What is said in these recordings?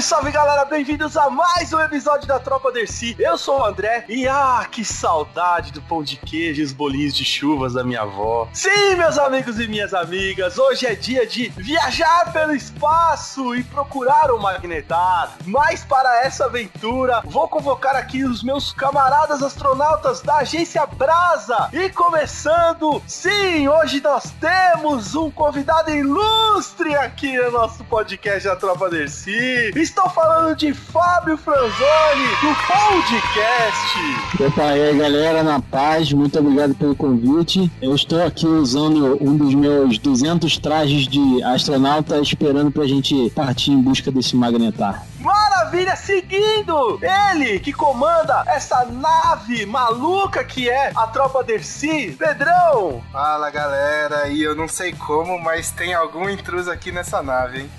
salve galera, bem-vindos a mais um episódio da Tropa Dercy. Eu sou o André e que saudade do pão de queijo e os bolinhos de chuvas da minha avó. Sim, meus amigos e minhas amigas, hoje é dia de viajar pelo espaço e procurar o Magnetar. Mas para essa aventura, vou convocar aqui os meus camaradas astronautas da agência Brasa. E começando, sim, hoje nós temos um convidado ilustre aqui no nosso podcast da Tropa Dercy. Estou falando de Fábio Franzoni, do podcast. Opa, e aí galera, na paz, muito obrigado pelo convite. Eu estou aqui usando um dos meus 200 trajes de astronauta, esperando pra gente partir em busca desse Magnetar. Maravilha, seguindo ele que comanda essa nave maluca que é a Tropa Dercy, Pedrão. Fala galera, e eu não sei como, mas tem algum intruso aqui nessa nave, hein?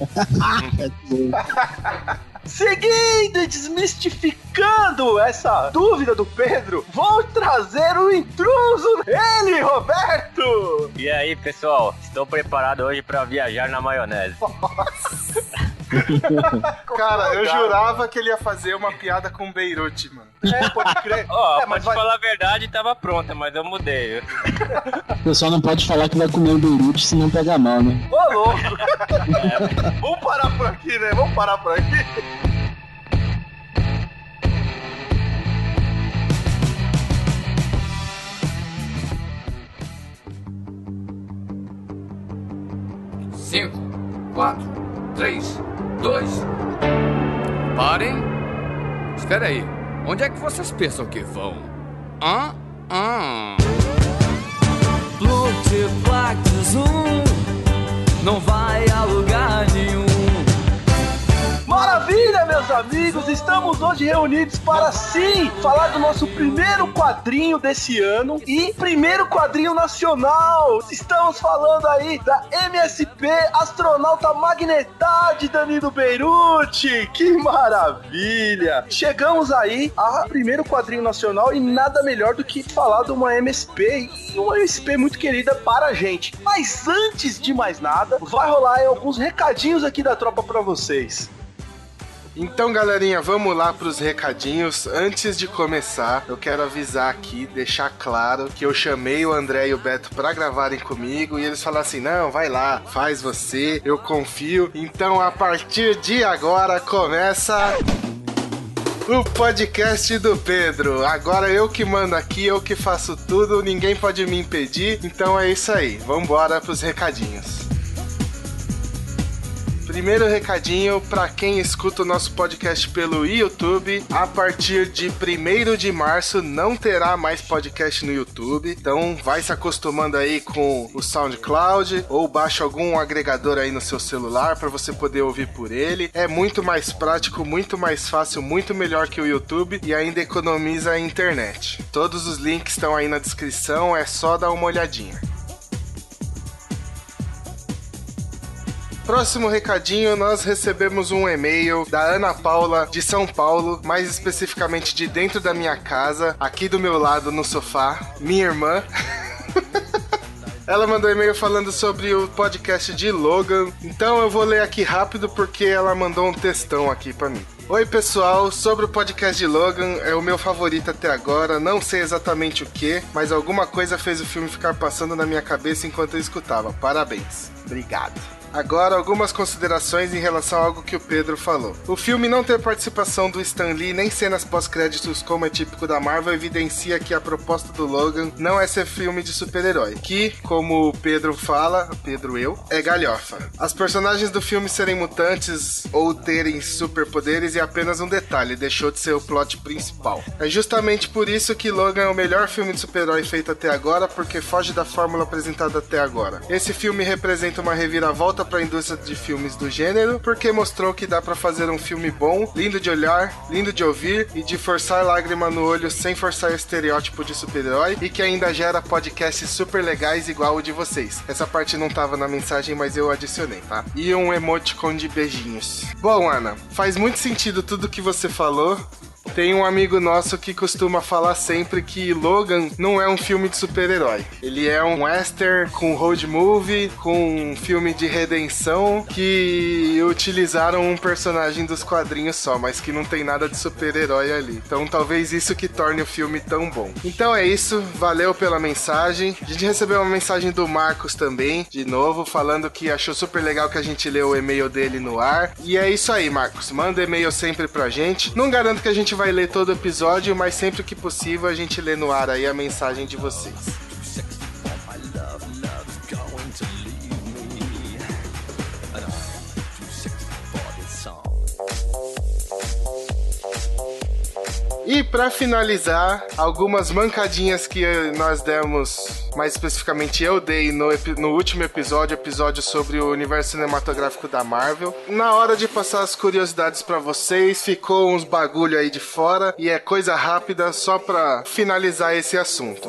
Seguindo e desmistificando essa dúvida do Pedro, vou trazer o intruso, ele, Roberto! E aí, pessoal, estou preparado hoje para viajar na maionese. Cara, eu jurava que ele ia fazer uma piada com Beirute, mano. Pode crer. Mas falar a verdade, tava pronta, mas eu mudei. O pessoal não pode falar que vai comer o Beirute se não pegar mal, né? Ô, louco! Vamos parar por aqui, né? Vamos parar por aqui. Cinco, 4, 3, 2. Parem! Espera aí, onde é que vocês pensam que vão? Não vai a lugar nenhum. Maravilha, meus amigos! Estamos hoje reunidos para, sim, falar do nosso primeiro quadrinho desse ano e primeiro quadrinho nacional. Estamos falando aí da MSP Astronauta Magnetar de Danilo Beirute. Que maravilha! Chegamos aí ao primeiro quadrinho nacional e nada melhor do que falar de uma MSP e uma MSP muito querida para a gente. Mas antes de mais nada, vai rolar aí alguns recadinhos aqui da tropa para vocês. Então, galerinha, vamos lá pros recadinhos. Antes de começar, eu quero avisar aqui, deixar claro que eu chamei o André e o Beto pra gravarem comigo e eles falaram assim, não, vai lá, faz você, eu confio. Então, a partir de agora, começa o podcast do Pedro. Agora eu que mando aqui, eu que faço tudo, ninguém pode me impedir. Então é isso aí, vambora pros recadinhos. Primeiro recadinho para quem escuta o nosso podcast pelo YouTube, a partir de 1º de março não terá mais podcast no YouTube, então vai se acostumando aí com o SoundCloud ou baixa algum agregador aí no seu celular para você poder ouvir por ele. É muito mais prático, muito mais fácil, muito melhor que o YouTube e ainda economiza a internet. Todos os links estão aí na descrição, é só dar uma olhadinha. Próximo recadinho, nós recebemos um e-mail da Ana Paula de São Paulo, mais especificamente de dentro da minha casa, aqui do meu lado no sofá, minha irmã. Ela mandou um e-mail falando sobre o podcast de Logan, então eu vou ler aqui rápido porque ela mandou um textão aqui pra mim. Oi pessoal, sobre o podcast de Logan, é o meu favorito até agora, não sei exatamente o que, mas alguma coisa fez o filme ficar passando na minha cabeça enquanto eu escutava. Parabéns. Obrigado. Agora, algumas considerações em relação a algo que o Pedro falou. O filme não ter participação do Stan Lee nem cenas pós-créditos como é típico da Marvel evidencia que a proposta do Logan não é ser filme de super-herói, que, como o Pedro fala, é galhofa. As personagens do filme serem mutantes ou terem superpoderes é apenas um detalhe, deixou de ser o plot principal. É justamente por isso que Logan é o melhor filme de super-herói feito até agora, porque foge da fórmula apresentada até agora. Esse filme representa uma reviravolta para a indústria de filmes do gênero, porque mostrou que dá para fazer um filme bom, lindo de olhar, lindo de ouvir e de forçar lágrima no olho sem forçar o estereótipo de super-herói e que ainda gera podcasts super legais igual o de vocês. Essa parte não tava na mensagem, mas eu adicionei, tá? E um emoticon de beijinhos. Bom, Ana, faz muito sentido tudo que você falou. Tem um amigo nosso que costuma falar sempre que Logan não é um filme de super-herói. Ele é um western com road movie, com um filme de redenção que utilizaram um personagem dos quadrinhos só, mas que não tem nada de super-herói ali. Então talvez isso que torne o filme tão bom. Então é isso, valeu pela mensagem. A gente recebeu uma mensagem do Marcos também, de novo, falando que achou super legal que a gente leu o e-mail dele no ar. E é isso aí, Marcos. Manda e-mail sempre pra gente. Não garanto que a gente vai ler todo o episódio, mas sempre que possível a gente lê no ar aí a mensagem de vocês. E pra finalizar, algumas mancadinhas que nós demos, mais especificamente eu dei no último episódio sobre o universo cinematográfico da Marvel. Na hora de passar as curiosidades pra vocês, ficou uns bagulho aí de fora e é coisa rápida só pra finalizar esse assunto.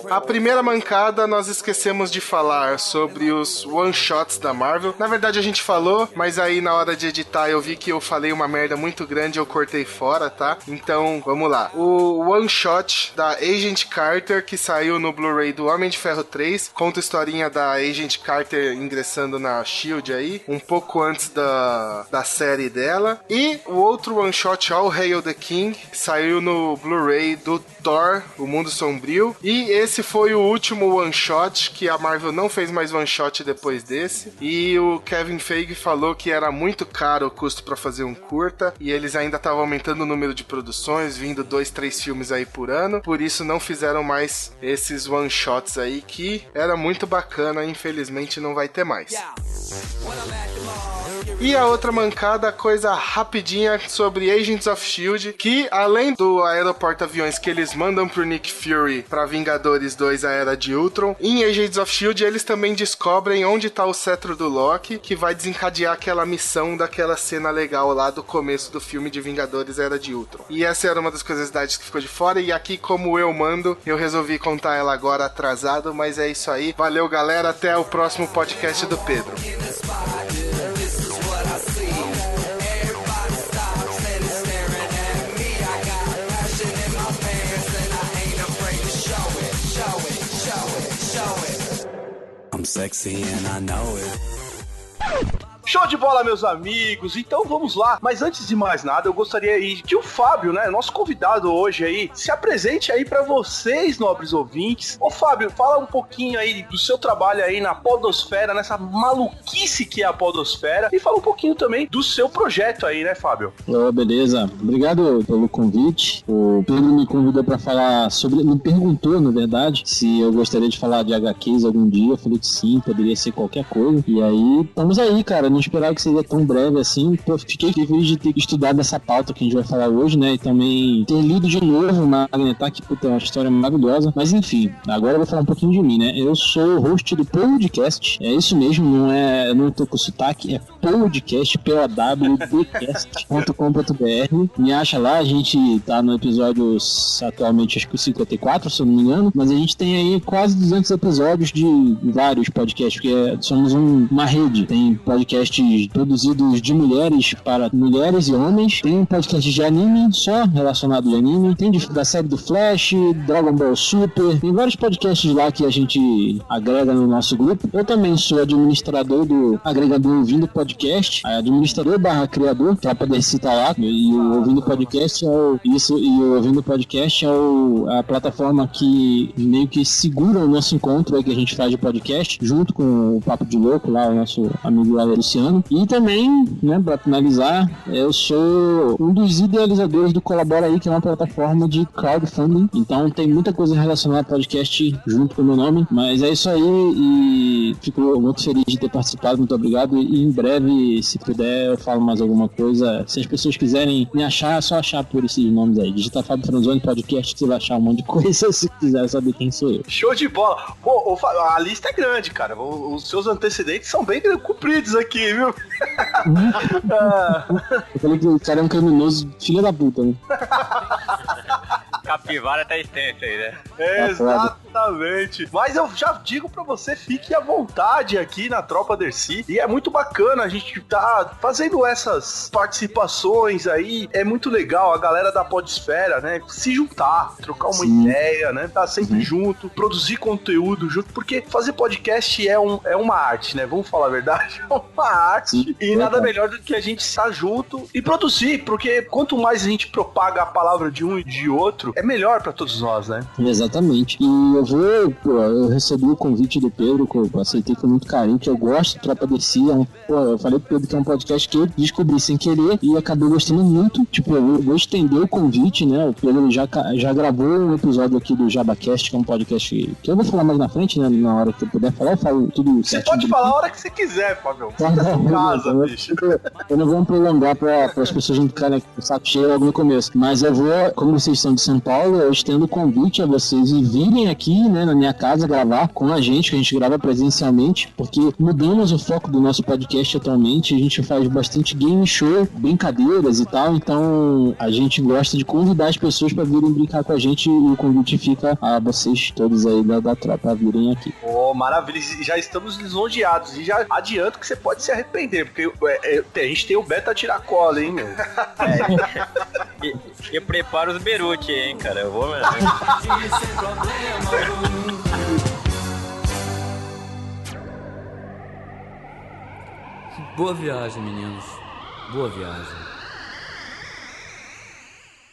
A primeira mancada, nós esquecemos de falar sobre os one-shots da Marvel. Na verdade a gente falou, mas aí na hora de editar eu vi que eu falei uma merda muito grande, eu cortei fora, tá? Então, vamos lá. O one-shot da Agent Carter, que saiu no Blu-ray do Homem de Ferro 3, conta a historinha da Agent Carter ingressando na S.H.I.E.L.D. aí, um pouco antes da série dela. E o outro one-shot, All Hail the King, saiu no Blu-ray do Thor, O Mundo Sombrio. E esse foi o último one-shot, que a Marvel não fez mais one-shot depois desse. E o Kevin Feige falou que era muito caro o custo pra fazer um curta, e eles ainda estavam aumentando o número de produções, vindo 2-3 filmes aí por ano, por isso não fizeram mais esses one-shots aí, que era muito bacana, infelizmente não vai ter mais. E a outra mancada, coisa rapidinha sobre Agents of S.H.I.E.L.D., que além do aeroporto-aviões que eles mandam pro Nick Fury pra Vingadores 2, a Era de Ultron, em Agents of S.H.I.E.L.D. eles também descobrem onde tá o cetro do Loki, que vai desencadear aquela missão daquela cena legal lá do começo do filme de Vingadores, a Era de Ultron. E essa era uma das curiosidades que ficou de fora, e aqui, como eu mando, eu resolvi contar ela agora atrasado, mas é isso aí. Valeu, galera, até o próximo podcast do Pedro. I'm sexy and I know it. Show de bola, meus amigos. Então vamos lá. Mas antes de mais nada, eu gostaria aí que o Fábio, né, nosso convidado hoje aí, se apresente aí pra vocês, nobres ouvintes. Ô Fábio, fala um pouquinho aí do seu trabalho aí na podosfera, nessa maluquice que é a podosfera, e fala um pouquinho também do seu projeto aí, né, Fábio? Beleza. Obrigado pelo convite. O Pedro me convidou pra falar sobre... Me perguntou, na verdade, se eu gostaria de falar de HQs algum dia. Eu falei que sim, poderia ser qualquer coisa. E aí, estamos aí, cara. Não esperava que seria tão breve assim. Pô, fiquei feliz de ter estudado essa pauta que a gente vai falar hoje, né? E também ter lido de novo Magnetar, que puta, é uma história maravilhosa. Mas enfim, agora eu vou falar um pouquinho de mim, né? Eu sou host do podcast. É isso mesmo, eu não tô com sotaque, é podcast, powdcast.com.br. Me acha lá, a gente tá no episódio atualmente, acho que o 54, se eu não me engano. Mas a gente tem aí quase 200 episódios de vários podcasts, porque somos uma rede. Tem podcasts produzidos de mulheres para mulheres e homens. Tem um podcast de anime, só relacionado de anime. Tem da série do Flash, Dragon Ball Super. Tem vários podcasts lá que a gente agrega no nosso grupo. Eu também sou administrador do agregador Ouvindo Podcast, administrador / criador, pra poder citar lá. E o Ouvindo Podcast o Ouvindo Podcast é a plataforma que meio que segura o nosso encontro aí que a gente faz de podcast, junto com o Papo de Louco lá, o nosso amigo lá, Luciano. E também, né, pra finalizar, eu sou um dos idealizadores do Colabora Aí, que é uma plataforma de crowdfunding. Então tem muita coisa relacionada ao podcast junto com o meu nome. Mas é isso aí e fico muito feliz de ter participado. Muito obrigado. E em breve, se puder, eu falo mais alguma coisa. Se as pessoas quiserem me achar, é só achar por esses nomes aí. Digita Fábio Franzoni Podcast que você vai achar um monte de coisa se quiser saber quem sou eu. Show de bola. Pô, a lista é grande, cara. Os seus antecedentes são bem compridos aqui, viu? Eu falei que o cara é um criminoso filho da puta, né? Capivara tá extensa aí, né? Exatamente. Mas eu já digo pra você, fique à vontade aqui na Tropa Dercy. E é muito bacana a gente tá fazendo essas participações aí. É muito legal a galera da Podesfera, né? Se juntar, trocar uma ideia, né? Tá sempre junto, produzir conteúdo junto, porque fazer podcast é uma arte, né? Vamos falar a verdade? É uma arte. E nada melhor do que a gente estar junto e produzir, porque quanto mais a gente propaga a palavra de um e de outro, é melhor pra todos nós, né? Exatamente. E eu recebi o convite do Pedro, que eu aceitei com muito carinho, que eu gosto do Tropa Dercy. Eu falei pro Pedro que é um podcast que eu descobri sem querer e acabei gostando muito. Tipo, eu vou estender o convite, né? O Pedro já gravou um episódio aqui do JabaCast, que é um podcast que eu vou falar mais na frente, né? Na hora que eu puder falar, eu falo tudo Você pode falar a hora que você quiser, Fábio. Fica em casa, bicho. Eu não vou prolongar para as pessoas não ficarem com o saco cheio logo no começo. Mas eu vou, como vocês são de São Paulo, eu estendo o convite a vocês e virem aqui, né, na minha casa gravar com a gente, que a gente grava presencialmente, porque mudamos o foco do nosso podcast atualmente. A gente faz bastante game show, brincadeiras e tal, então a gente gosta de convidar as pessoas para virem brincar com a gente e o convite fica a vocês todos aí da tropa virem aqui. Maravilha, já estamos lisonjeados e já adianto que você pode se arrepender, porque a gente tem o Beta Tiracola, hein, meu? E prepara os Beruti, hein, cara. Eu vou mesmo. Boa viagem, meninos. Boa viagem.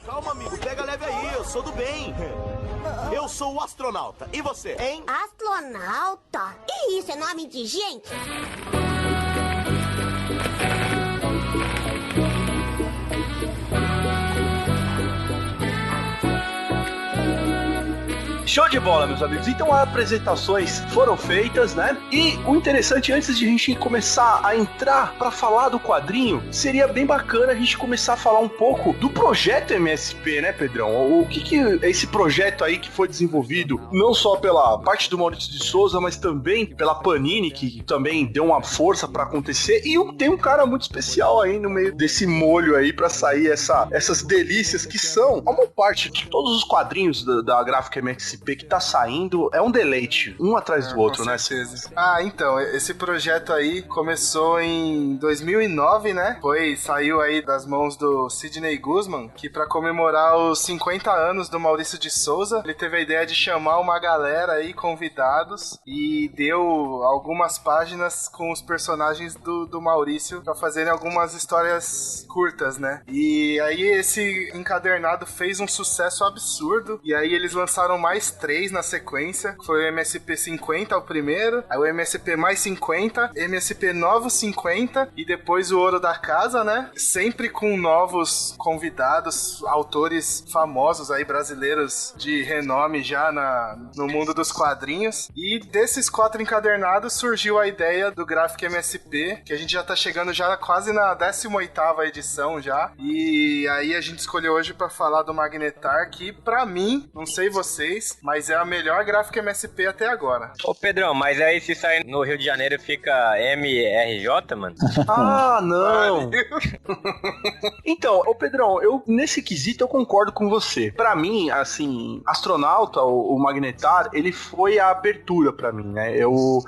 Calma, amigo, pega leve aí, eu sou do bem. Eu sou o astronauta. E você, hein? Astronauta? Que isso, é nome de gente? Show de bola, meus amigos. Então as apresentações foram feitas, né? E o interessante, antes de a gente começar a entrar pra falar do quadrinho, seria bem bacana a gente começar a falar um pouco do projeto MSP, né, Pedrão? O que é esse projeto aí que foi desenvolvido não só pela parte do Maurício de Souza, mas também pela Panini, que também deu uma força pra acontecer. E tem um cara muito especial aí no meio desse molho aí pra sair essas delícias que são a maior parte de todos os quadrinhos da gráfica MSP que tá saindo, é um deleite, um atrás do outro, né? Certeza. Então, esse projeto aí começou em 2009, né? Saiu aí das mãos do Sidney Guzman, que pra comemorar os 50 anos do Maurício de Souza, ele teve a ideia de chamar uma galera aí, convidados, e deu algumas páginas com os personagens do Maurício pra fazerem algumas histórias curtas, né? E aí esse encadernado fez um sucesso absurdo, e aí eles lançaram mais 3 na sequência, foi o MSP 50 o primeiro, aí o MSP mais 50, MSP Novos 50 e depois o Ouro da Casa, né? Sempre com novos convidados, autores famosos aí, brasileiros de renome já no mundo dos quadrinhos. E desses 4 encadernados surgiu a ideia do Graphic MSP, que a gente já tá chegando já quase na 18ª edição já. E aí a gente escolheu hoje pra falar do Magnetar, que pra mim, não sei vocês, mas é a melhor gráfica MSP até agora. Ô, Pedrão, mas aí se sair no Rio de Janeiro fica MRJ, mano? Ah, não! Então, ô Pedrão, nesse quesito eu concordo com você. Pra mim, assim, Astronauta, o Magnetar, ele foi a abertura pra mim, né? Eu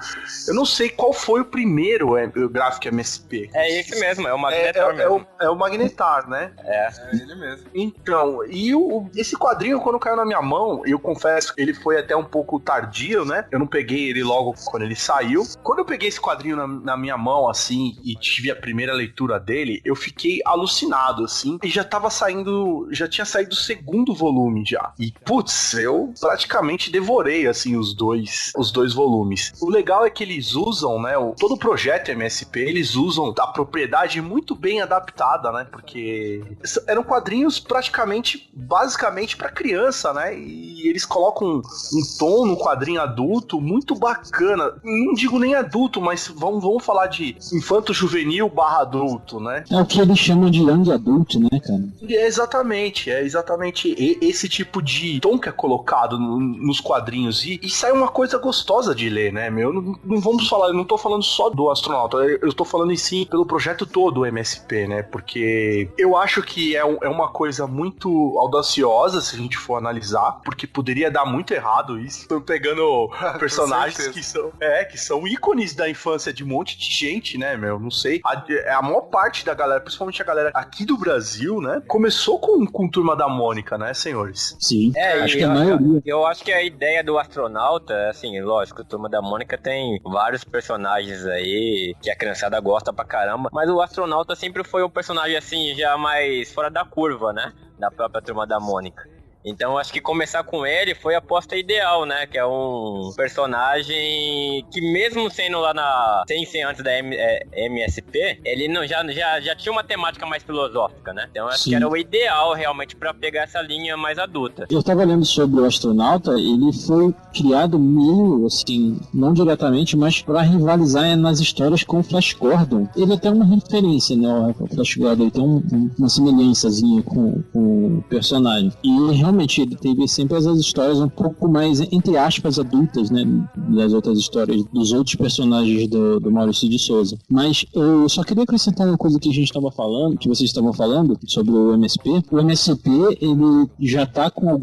não sei qual foi o primeiro gráfico MSP. É esse mesmo, é o Magnetar mesmo. É o Magnetar, né? É ele mesmo. Então, e esse quadrinho, quando caiu na minha mão, eu confesso, ele foi até um pouco tardio, né? Eu não peguei ele logo quando ele saiu. Quando eu peguei esse quadrinho na minha mão, assim, e tive a primeira leitura dele, eu fiquei alucinado, assim, e já tinha saído o segundo volume já. E, putz, eu praticamente devorei, assim, os dois volumes. O legal é que eles usam, né, todo o projeto MSP, eles usam a propriedade muito bem adaptada, né? Porque eram quadrinhos basicamente pra criança, né? E eles colocam um tom no quadrinho adulto muito bacana. Não digo nem adulto, mas vamos falar de infanto-juvenil / adulto, né? É o que eles chamam de young adult, né, cara? É exatamente esse tipo de tom que é colocado nos quadrinhos. E sai uma coisa gostosa de ler, né, meu? Não vamos falar, eu não tô falando só do Astronauta, eu tô falando em si pelo projeto todo do MSP, né? Porque eu acho que é uma coisa muito audaciosa, se a gente for analisar, porque poderia dar muito errado isso. Estão pegando personagens que são ícones da infância de um monte de gente, né, meu? Não sei. A maior parte da galera, principalmente a galera aqui do Brasil, né, começou com Turma da Mônica, né, senhores? Sim, acho que a maioria. Eu acho que a ideia do astronauta, assim, lógico, Turma da Mônica tem vários personagens aí que a criançada gosta pra caramba, mas o astronauta sempre foi um personagem, assim, já mais fora da curva, né, da própria Turma da Mônica. Então acho que começar com ele foi a aposta ideal, né? Que é um personagem que mesmo sendo lá sem ser antes da MSP, ele não, já tinha uma temática mais filosófica, né? Então acho que era o ideal realmente pra pegar essa linha mais adulta. Eu tava lendo sobre o astronauta, ele foi criado meio, assim, não diretamente, mas pra rivalizar nas histórias com o Flash Gordon. Ele até é uma referência, né? O Flash Gordon, ele tem uma semelhançazinha com o personagem. E realmente ele teve sempre essas histórias um pouco mais, entre aspas, adultas, né, das outras histórias dos outros personagens do Maurício de Souza. Mas eu só queria acrescentar uma coisa que a gente estava falando, que vocês estavam falando sobre o MSP. O MSP, ele já está com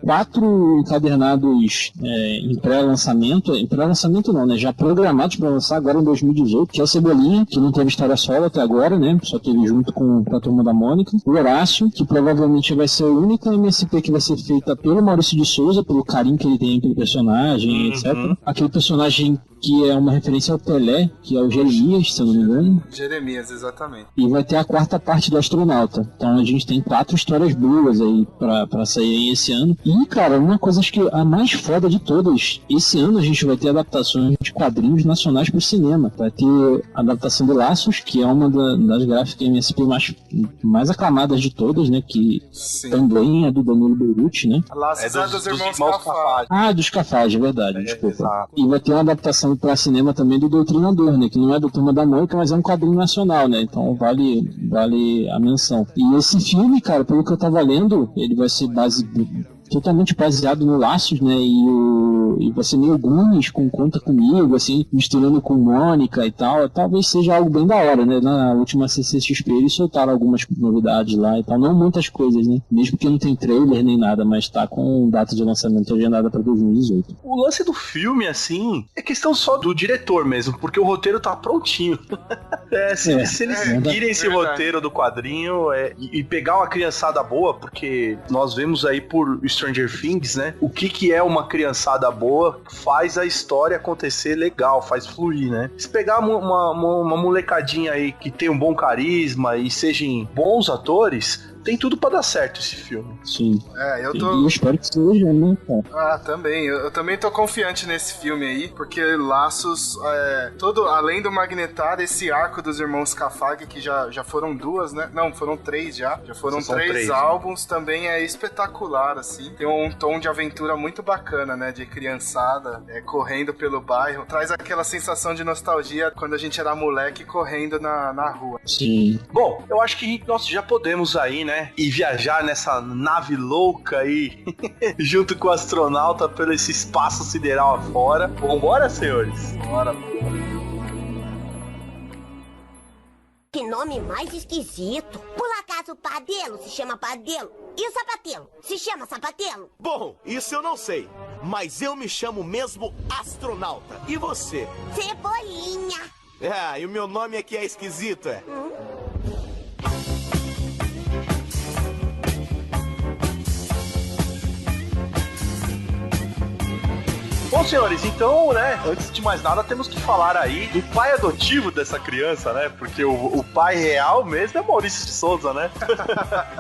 4 encadernados em pré-lançamento não, né, já programados para lançar agora em 2018, que é o Cebolinha, que não teve história solo até agora, né, só teve junto com a Turma da Mônica. O Horácio, que provavelmente vai ser o único MSP que vai ser feita pelo Maurício de Souza, pelo carinho que ele tem pelo personagem, etc. Aquele personagem que é uma referência ao Pelé, que é o Jeremias, se eu não me engano. Jeremias, exatamente. E vai ter a 4ª parte do Astronauta. Então a gente tem 4 histórias boas aí pra sair esse ano. E, cara, uma coisa acho que a mais foda de todas, esse ano a gente vai ter adaptações de quadrinhos nacionais pro cinema. Vai ter a adaptação de Laços, que é uma das gráficas MSP mais aclamadas de todas, né? Que também é do Danilo Beirute, né? Laços dos irmãos Cafage. Ah, dos Cafage, é verdade, desculpa. E vai ter uma adaptação para cinema também do Doutrinador, né? Que não é do Turma da Mônica, mas é um quadrinho nacional, né? Então vale a menção. E esse filme, cara, pelo que eu tava lendo, ele vai ser totalmente baseado no Laços, né, e vai ser meio Goonies com Conta Comigo, assim, misturando com Mônica e tal. Talvez seja algo bem da hora, né. Na última CCXP eles soltaram algumas novidades lá e tal, não muitas coisas, né, mesmo que não tem trailer nem nada, mas tá com data de lançamento agendada pra 2018. O lance do filme, assim, é questão só do diretor mesmo, porque o roteiro tá prontinho. Se eles seguirem esse roteiro do quadrinho e pegar uma criançada boa, porque nós vemos aí por Stranger Things, né? O que é uma criançada boa faz a história acontecer legal, faz fluir, né? Se pegar uma molecadinha aí que tem um bom carisma e sejam bons atores, tem tudo pra dar certo esse filme. Sim. Eu espero que seja, né? Também. Eu também tô confiante nesse filme aí, porque Laços, além do Magnetar, esse arco dos irmãos Cafage, que já foram 2, né? Não, foram 3 já. Já foram 3 álbuns, né? Também é espetacular, assim. Tem um tom de aventura muito bacana, né? De criançada, correndo pelo bairro. Traz aquela sensação de nostalgia quando a gente era moleque correndo na rua. Sim. Bom, eu acho que nós já podemos aí, né? E viajar nessa nave louca aí, junto com o astronauta pelo esse espaço sideral afora. Vambora, senhores? Bora. Que nome mais esquisito. Por acaso o Padelo se chama Padelo? E o Sapatelo se chama Sapatelo? Bom, isso eu não sei. Mas eu me chamo mesmo Astronauta. E você? Cebolinha. E o meu nome aqui é esquisito, é? Bom, senhores, então, né, antes de mais nada, temos que falar aí do pai adotivo dessa criança, né, porque o pai real mesmo é Maurício de Souza, né?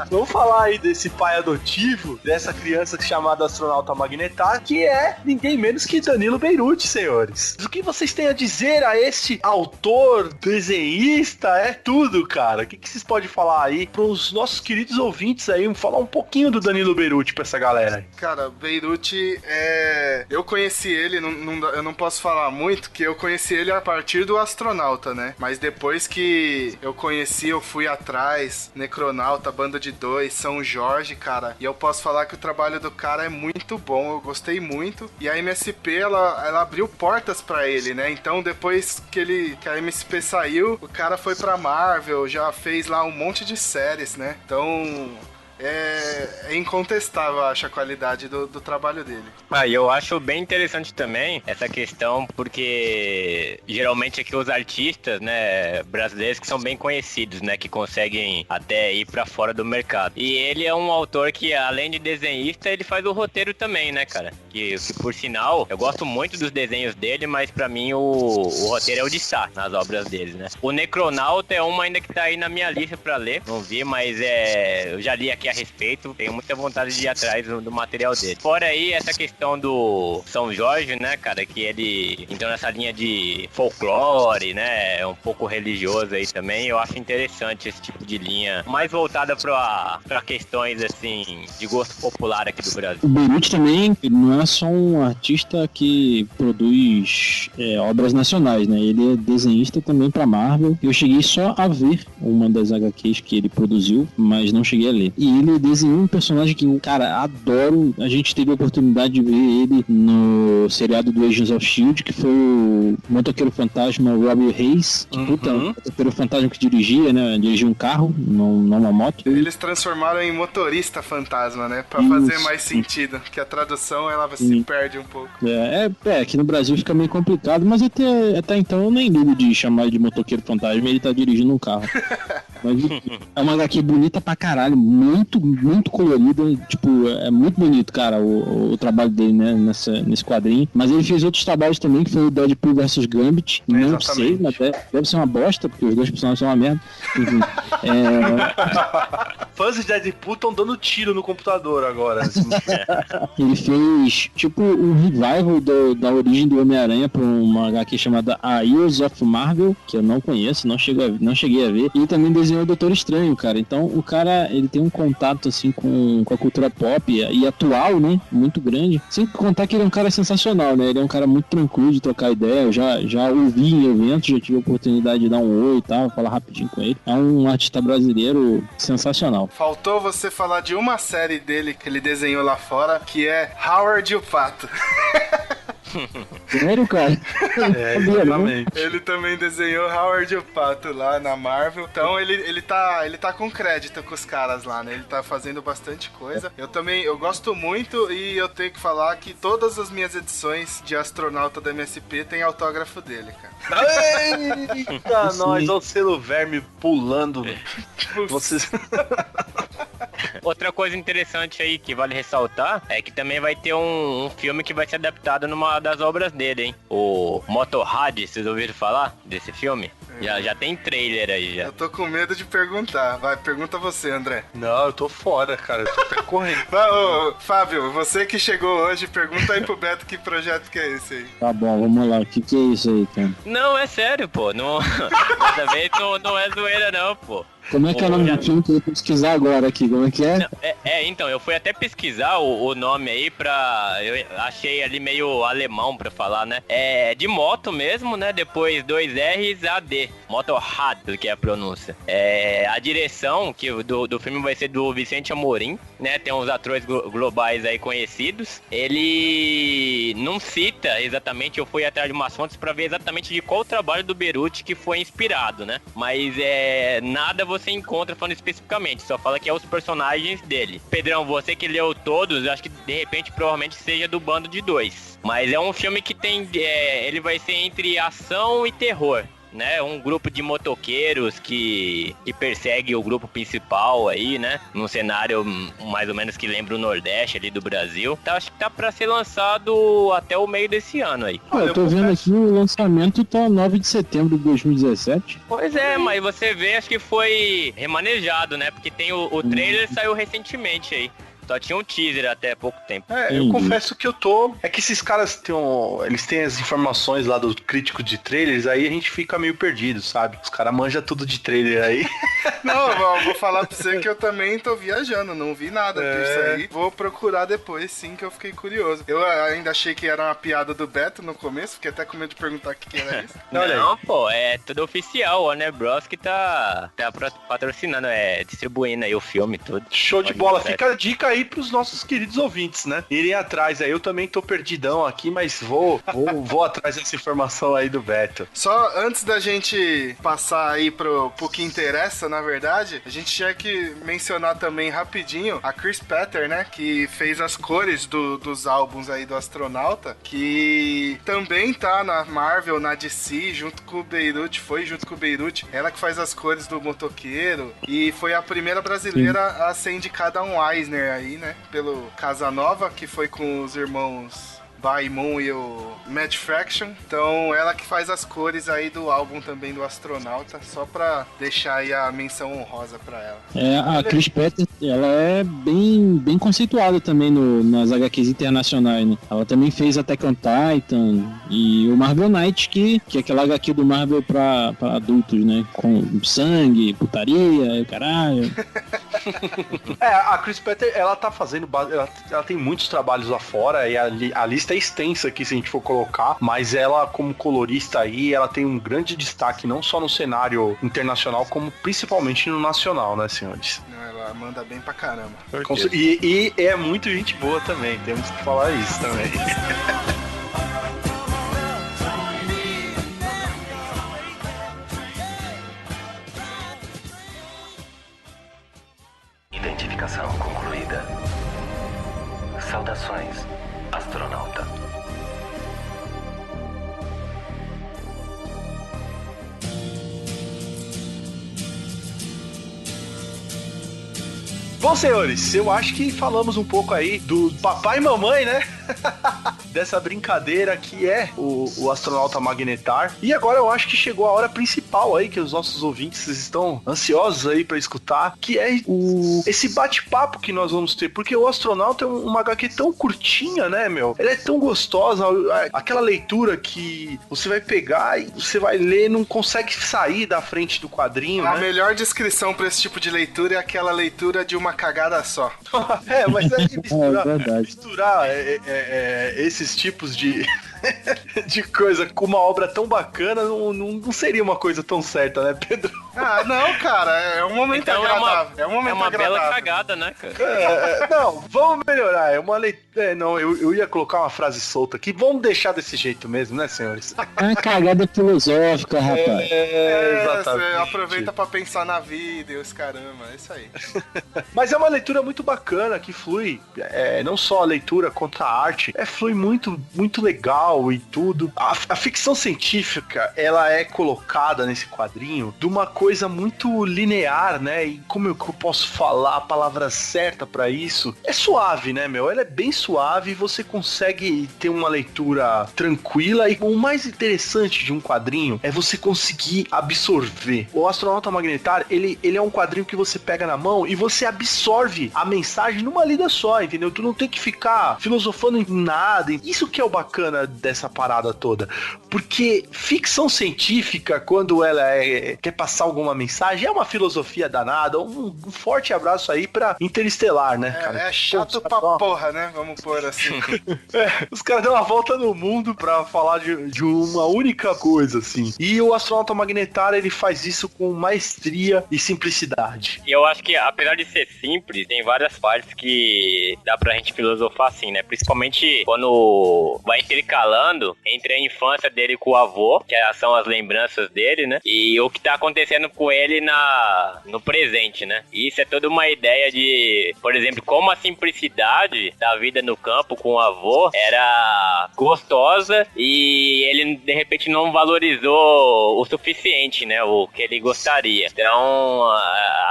Vamos falar aí desse pai adotivo, dessa criança chamada Astronauta Magnetar, que é ninguém menos que Danilo Beirute, senhores. O que vocês têm a dizer a este autor, desenhista, tudo, cara? O que vocês podem falar aí pros nossos queridos ouvintes aí, falar um pouquinho do Danilo Beirute pra essa galera aí? Cara, Beirute eu conheci ele, eu não posso falar muito, que eu conheci ele a partir do Astronauta, né? Mas depois que eu conheci, eu fui atrás, Necronauta, Banda de 2, São Jorge, cara, e eu posso falar que o trabalho do cara é muito bom, eu gostei muito, e a MSP, ela abriu portas pra ele, né? Então, depois que a MSP saiu, o cara foi pra Marvel, já fez lá um monte de séries, né? Então... É é incontestável, acho, a qualidade do trabalho dele. E eu acho bem interessante também essa questão, porque geralmente aqui os artistas, né, brasileiros que são bem conhecidos, né, que conseguem até ir pra fora do mercado. E ele é um autor que, além de desenhista, ele faz o roteiro também, né, cara? Que por sinal, eu gosto muito dos desenhos dele, mas pra mim o roteiro é o destaque nas obras dele, né? O Necronauta é uma ainda que tá aí na minha lista pra ler, não vi, mas eu já li aqui a respeito, tenho muita vontade de ir atrás do material dele. Fora aí, essa questão do São Jorge, né, cara, que ele entrou nessa linha de folclore, né, um pouco religioso aí também, eu acho interessante esse tipo de linha, mais voltada pra questões, assim, de gosto popular aqui do Brasil. O Beruti também, ele não é só um artista que produz obras nacionais, né, ele é desenhista também pra Marvel. Eu cheguei só a ver uma das HQs que ele produziu, mas não cheguei a ler. E ele desenhou um personagem que, cara, adoro. A gente teve a oportunidade de ver ele no seriado do Agents of S.H.I.E.L.D., que foi o Motoqueiro Fantasma Robbie Hayes, que puta, o Motoqueiro Fantasma que dirigia, né? Dirigia um carro, não uma moto. Eles transformaram em motorista fantasma, né? Pra fazer mais sentido, porque a tradução ela se perde um pouco. Aqui no Brasil fica meio complicado, mas até então eu nem ligo de chamar ele de Motoqueiro Fantasma, ele tá dirigindo um carro. Mas é uma HQ bonita pra caralho, muito, muito colorida, tipo, é muito bonito, cara, o trabalho dele, né, nesse quadrinho. Mas ele fez outros trabalhos também, que foi o Deadpool vs Gambit, não sei, mas deve ser uma bosta, porque os dois personagens são uma merda. Enfim, Fãs de Deadpool estão dando tiro no computador agora. Ele fez, tipo, um revival da origem do Homem-Aranha pra uma HQ chamada A Years of Marvel, que eu não conheço, não cheguei a ver. E também desenhou o Doutor Estranho, cara. Então, o cara, ele tem um contato, assim, com a cultura pop e atual, né? Muito grande. Sem contar que ele é um cara sensacional, né? Ele é um cara muito tranquilo de trocar ideia. Eu já ouvi em eventos, já tive a oportunidade de dar um oi e tal, falar rapidinho com ele. É um artista brasileiro sensacional. Faltou você falar de uma série dele que ele desenhou lá fora, que é Howard e o Pato. Sério, cara? Exatamente. Ele também desenhou Howard e o Pato lá na Marvel. Então ele tá com crédito com os caras lá, né? Ele tá fazendo bastante coisa. Eu gosto muito e eu tenho que falar que todas as minhas edições de Astronauta da MSP tem autógrafo dele, cara. Eita, nós, olha o selo verme pulando. Vocês... Outra coisa interessante aí que vale ressaltar é que também vai ter um filme que vai ser adaptado numa das obras dele, hein? O Motorrad, vocês ouviram falar desse filme? Já tem trailer aí, já. Eu tô com medo de perguntar. Vai, pergunta você, André. Não, eu tô fora, cara. Eu tô até correndo. Fábio, você que chegou hoje, pergunta aí pro Beto que projeto que é esse aí. Tá bom, vamos lá. O que é isso aí, cara? Não, é sério, pô. Dessa vez não é zoeira, não, pô. Como é que é o nome do filme que eu vou pesquisar agora aqui? Como é que é? Não, então, eu fui até pesquisar o nome aí eu achei ali meio alemão pra falar, né? É de moto mesmo, né? Depois 2 R's AD. Motorrad, que é a pronúncia. A direção do filme vai ser do Vicente Amorim, né? Tem uns atores globais aí conhecidos. Ele não cita exatamente, eu fui atrás de umas fontes pra ver exatamente de qual trabalho do Beruti que foi inspirado, né? Mas nada você encontra falando especificamente, só fala que é os personagens dele. Pedrão, você que leu todos, acho que de repente provavelmente seja do Bando de 2. Mas é um filme que tem, ele vai ser entre ação e terror, né? Um grupo de motoqueiros que persegue o grupo principal aí, né? Num cenário mais ou menos que lembra o Nordeste ali do Brasil. Então acho que tá pra ser lançado até o meio desse ano aí. Eu tô vendo aqui o lançamento tá 9 de setembro de 2017. Pois é, mas você vê, acho que foi remanejado, né? Porque tem o trailer saiu recentemente aí. Só tinha um teaser até pouco tempo. Eu confesso que eu tô... É que esses caras eles têm as informações lá do crítico de trailers, aí a gente fica meio perdido, sabe? Os caras manjam tudo de trailer aí. Não, eu vou falar pra você que eu também tô viajando, não vi nada disso aí. Vou procurar depois, sim, que eu fiquei curioso. Eu ainda achei que era uma piada do Beto no começo, fiquei até com medo de perguntar o que era isso. Não, pô, é tudo oficial, ó, né? Bros que tá patrocinando, distribuindo aí o filme e tudo. Show de bola, fica a dica aí pros nossos queridos ouvintes, né? Irem atrás aí, eu também tô perdidão aqui, mas vou atrás dessa informação aí do Beto. Só antes da gente passar aí pro que interessa, na verdade, a gente tinha que mencionar também rapidinho a Chris Petter, né? Que fez as cores dos álbuns aí do Astronauta, que também tá na Marvel, na DC, junto com o Beirute, ela que faz as cores do motoqueiro, e foi a primeira brasileira a ser indicada a um Eisner aí, né? Pelo Casanova, que foi com os irmãos Baimon e o Matt Fraction. Então, ela que faz as cores aí do álbum também do Astronauta, só pra deixar aí a menção honrosa pra ela. A Chris Petter, ela é bem conceituada também nas HQs internacionais, né? Ela também fez Attack on Titan e o Marvel Knight, que é aquela HQ do Marvel pra adultos, né? Com sangue, putaria, caralho. A Chris Petter, ela tá fazendo... Ela tem muitos trabalhos lá fora e a lista é extensa aqui se a gente for colocar, mas ela, como colorista aí, ela tem um grande destaque não só no cenário internacional, como principalmente no nacional, né, senhores? Ela manda bem pra caramba. E é muito gente boa também, temos que falar isso também. Identificação concluída. Saudações, astronauta. Bom, senhores, eu acho que falamos um pouco aí do papai e mamãe, né? Dessa brincadeira que é o Astronauta Magnetar. E agora eu acho que chegou a hora principal aí, que os nossos ouvintes estão ansiosos aí pra escutar, que é esse bate-papo que nós vamos ter. Porque o Astronauta é uma HQ tão curtinha, né, meu? Ela é tão gostosa, aquela leitura que você vai pegar e você vai ler, não consegue sair da frente do quadrinho, A né? melhor descrição pra esse tipo de leitura é aquela leitura de uma cagada só. Mas é verdade. misturar esses tipos de coisa com uma obra tão bacana não seria uma coisa tão certa, né, Pedro? Ah, não, cara, é um momento Então agradável. é uma bela cagada, né, cara? Não, vamos melhorar. É uma leitura. Não, eu ia colocar uma frase solta aqui. Vamos deixar desse jeito mesmo, né, senhores? É uma cagada filosófica, rapaz. Exatamente. Você aproveita pra pensar na vida e os caramba, é isso aí. Mas é uma leitura muito bacana, que flui, não só a leitura quanto a arte, flui muito, muito legal e tudo. A ficção científica, ela é colocada nesse quadrinho de uma coisa muito linear, né? E como eu posso falar a palavra certa pra isso? É suave, né, meu? Ela é bem suave, você consegue ter uma leitura tranquila, e o mais interessante de um quadrinho é você conseguir absorver. O Astronauta Magnetar, ele é um quadrinho que você pega na mão e você absorve a mensagem numa lida só, entendeu? Tu não tem que ficar filosofando em nada. Isso que é o bacana dessa parada toda. Porque ficção científica, quando ela quer passar alguma mensagem, é uma filosofia danada. Um forte abraço aí pra Interestelar, né, cara? É chato pra porra, né? Vamos pôr assim. Os caras dão uma volta no mundo pra falar de uma única coisa, assim. E o Astronauta Magnetar, ele faz isso com maestria e simplicidade. E eu acho que, apesar de ser simples, tem várias partes que dá pra gente filosofar assim, né? Principalmente quando vai intercalando entre a infância dele com o avô, que são as lembranças dele, né? E o que tá acontecendo com ele no presente, né? E isso é toda uma ideia de, por exemplo, como a simplicidade da vida no campo com o avô era gostosa e ele, de repente, não valorizou o suficiente, né? O que ele gostaria. Então,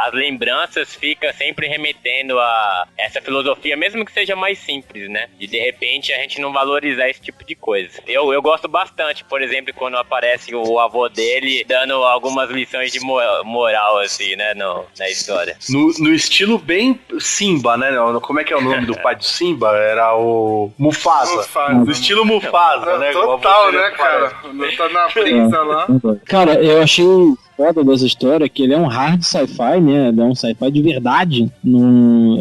as lembranças ficam sempre remetendo a essa filosofia, mesmo que seja mais simples, né? De repente, a gente não valorizar esse tipo de coisa. Eu gosto bastante, por exemplo, quando aparece o avô dele dando algumas lições de moral, assim, né? Na história. No estilo bem Simba, né? Como é que é o nome do pai do Simba? Era o Mufasa. No estilo Mufasa, né? Total, né, cara? Tá na brisa lá. Cara, eu achei foda dessa história que ele é um hard sci-fi, né? Ele é um sci-fi de verdade.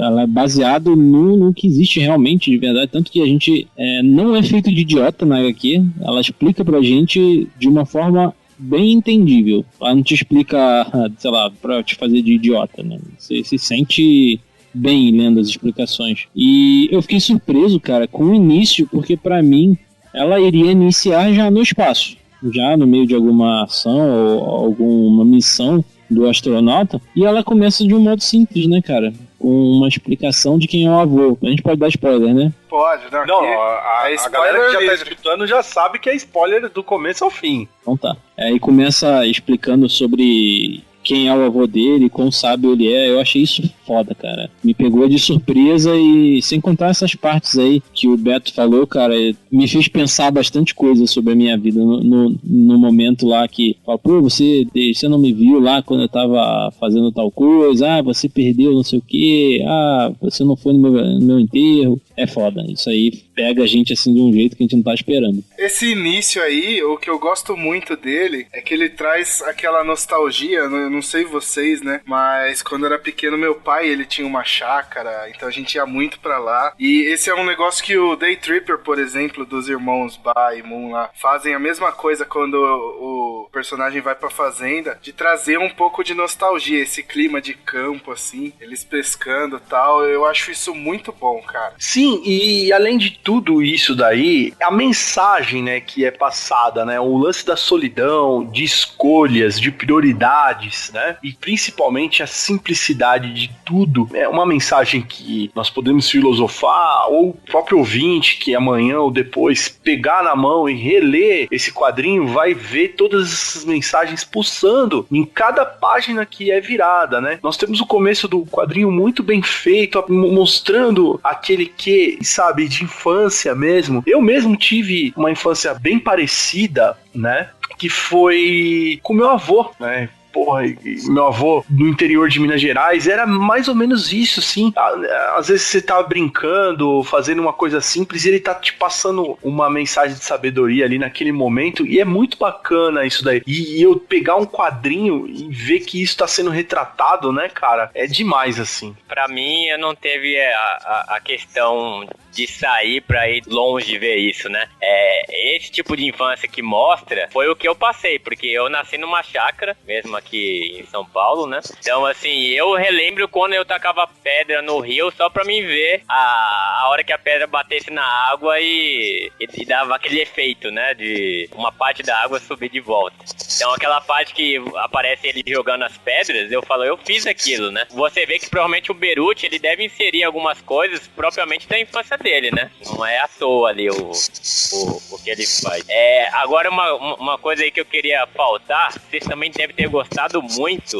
Ela é baseado no que existe realmente de verdade. Tanto que a gente não é feito de idiota na HQ. Ela explica pra gente de uma forma bem entendível. Ela não te explica, sei lá, pra te fazer de idiota, né? Você se sente bem lendo as explicações. E eu fiquei surpreso, cara, com o início, porque pra mim ela iria iniciar já no espaço. Já no meio de alguma ação ou alguma missão do astronauta, e ela começa de um modo simples, né, cara? Com uma explicação de quem é o avô. A gente pode dar spoiler, né? Pode, não, a galera que já tá escutando já sabe que é spoiler do começo ao fim. Então tá. Aí começa explicando sobre quem é o avô dele, quão sábio ele é. Eu achei isso foda, cara. Me pegou de surpresa e sem contar essas partes aí que o Beto falou, cara, me fez pensar bastante coisa sobre a minha vida no momento lá que fala, pô, você não me viu lá quando eu tava fazendo tal coisa, você perdeu não sei o que, você não foi no meu enterro. É foda, isso aí pega a gente assim de um jeito que a gente não tá esperando. Esse início aí, o que eu gosto muito dele é que ele traz aquela nostalgia, eu não sei vocês, né, mas quando eu era pequeno meu pai, ele tinha uma chácara, então a gente ia muito pra lá, e esse é um negócio que o Day Tripper, por exemplo, dos irmãos Ba e Moon lá, fazem a mesma coisa quando o personagem vai pra fazenda, de trazer um pouco de nostalgia, esse clima de campo assim, eles pescando e tal, eu acho isso muito bom, cara. Sim, e além de tudo isso daí, a mensagem, né, que é passada, né, o lance da solidão, de escolhas, de prioridades, né, e principalmente a simplicidade de tudo, é uma mensagem que nós podemos filosofar, ou o próprio ouvinte que amanhã ou depois pegar na mão e reler esse quadrinho vai ver todas essas mensagens pulsando em cada página que é virada, né. Nós temos o começo do quadrinho muito bem feito, mostrando aquele que, sabe, de infância mesmo. Eu mesmo tive uma infância bem parecida, né, que foi com meu avô, né. Porra, meu avô no interior de Minas Gerais era mais ou menos isso, sim. Às vezes você tá brincando, fazendo uma coisa simples e ele tá te passando uma mensagem de sabedoria ali naquele momento, e é muito bacana isso daí. E eu pegar um quadrinho e ver que isso tá sendo retratado, né, cara, é demais, assim. Pra mim, eu não teve a questão de sair pra ir longe ver isso, né? Esse tipo de infância que mostra foi o que eu passei, porque eu nasci numa chácara, mesmo aqui em São Paulo, né? Então, assim, eu relembro quando eu tacava pedra no rio só pra mim ver a hora que a pedra batesse na água e dava aquele efeito, né? De uma parte da água subir de volta. Então, aquela parte que aparece ele jogando as pedras, eu falo, eu fiz aquilo, né? Você vê que provavelmente o Beruti, ele deve inserir algumas coisas propriamente da infância dele, né? Não é à toa ali o que ele faz. Agora, uma coisa aí que eu queria pautar, vocês também devem ter gostado muito,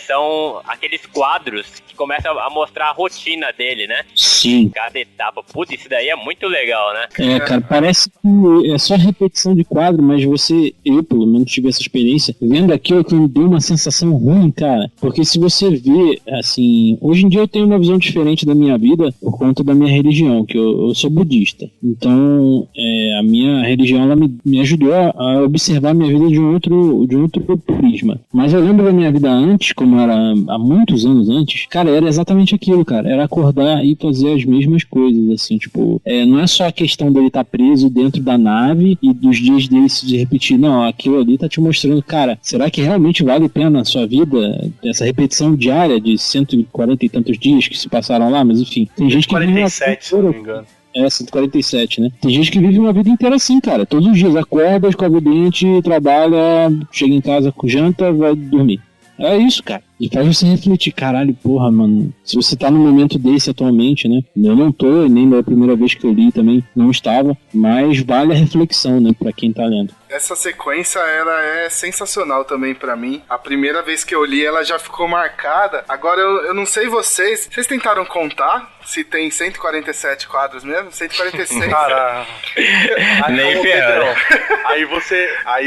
são aqueles quadros que começam a mostrar a rotina dele, né? Sim. Cada etapa. Putz, isso daí é muito legal, né? Cara, parece que é só repetição de quadro, mas eu pelo menos tive essa experiência, vendo aquilo que me deu uma sensação ruim, cara, porque se você vê, assim, hoje em dia eu tenho uma visão diferente da minha vida por conta da minha religião, que eu sou budista, então a minha religião, ela me ajudou a observar a minha vida de um outro prisma, mas eu lembro da minha vida antes, como era há muitos anos antes, cara, era exatamente aquilo, cara, era acordar e fazer as mesmas coisas, assim, tipo, não é só a questão dele estar preso dentro da nave e dos dias dele se repetir, não, aquilo ali tá te mostrando, cara, será que realmente vale a pena a sua vida, essa repetição diária de 140 e tantos dias que se passaram lá, mas enfim, tem gente que 47, se não me engano. 147, né? Tem gente que vive uma vida inteira assim, cara. Todos os dias acorda, escova o dente, trabalha, chega em casa, janta, vai dormir. É isso, cara. E faz você refletir, caralho, porra, mano, se você tá num momento desse atualmente, né, eu não tô, nem da primeira vez que eu li também não estava, mas vale a reflexão, né, pra quem tá lendo. Essa sequência, ela é sensacional também pra mim. A primeira vez que eu li, ela já ficou marcada. Agora, eu não sei vocês tentaram contar se tem 147 quadros mesmo? 146? Cara, nem ferrou. Aí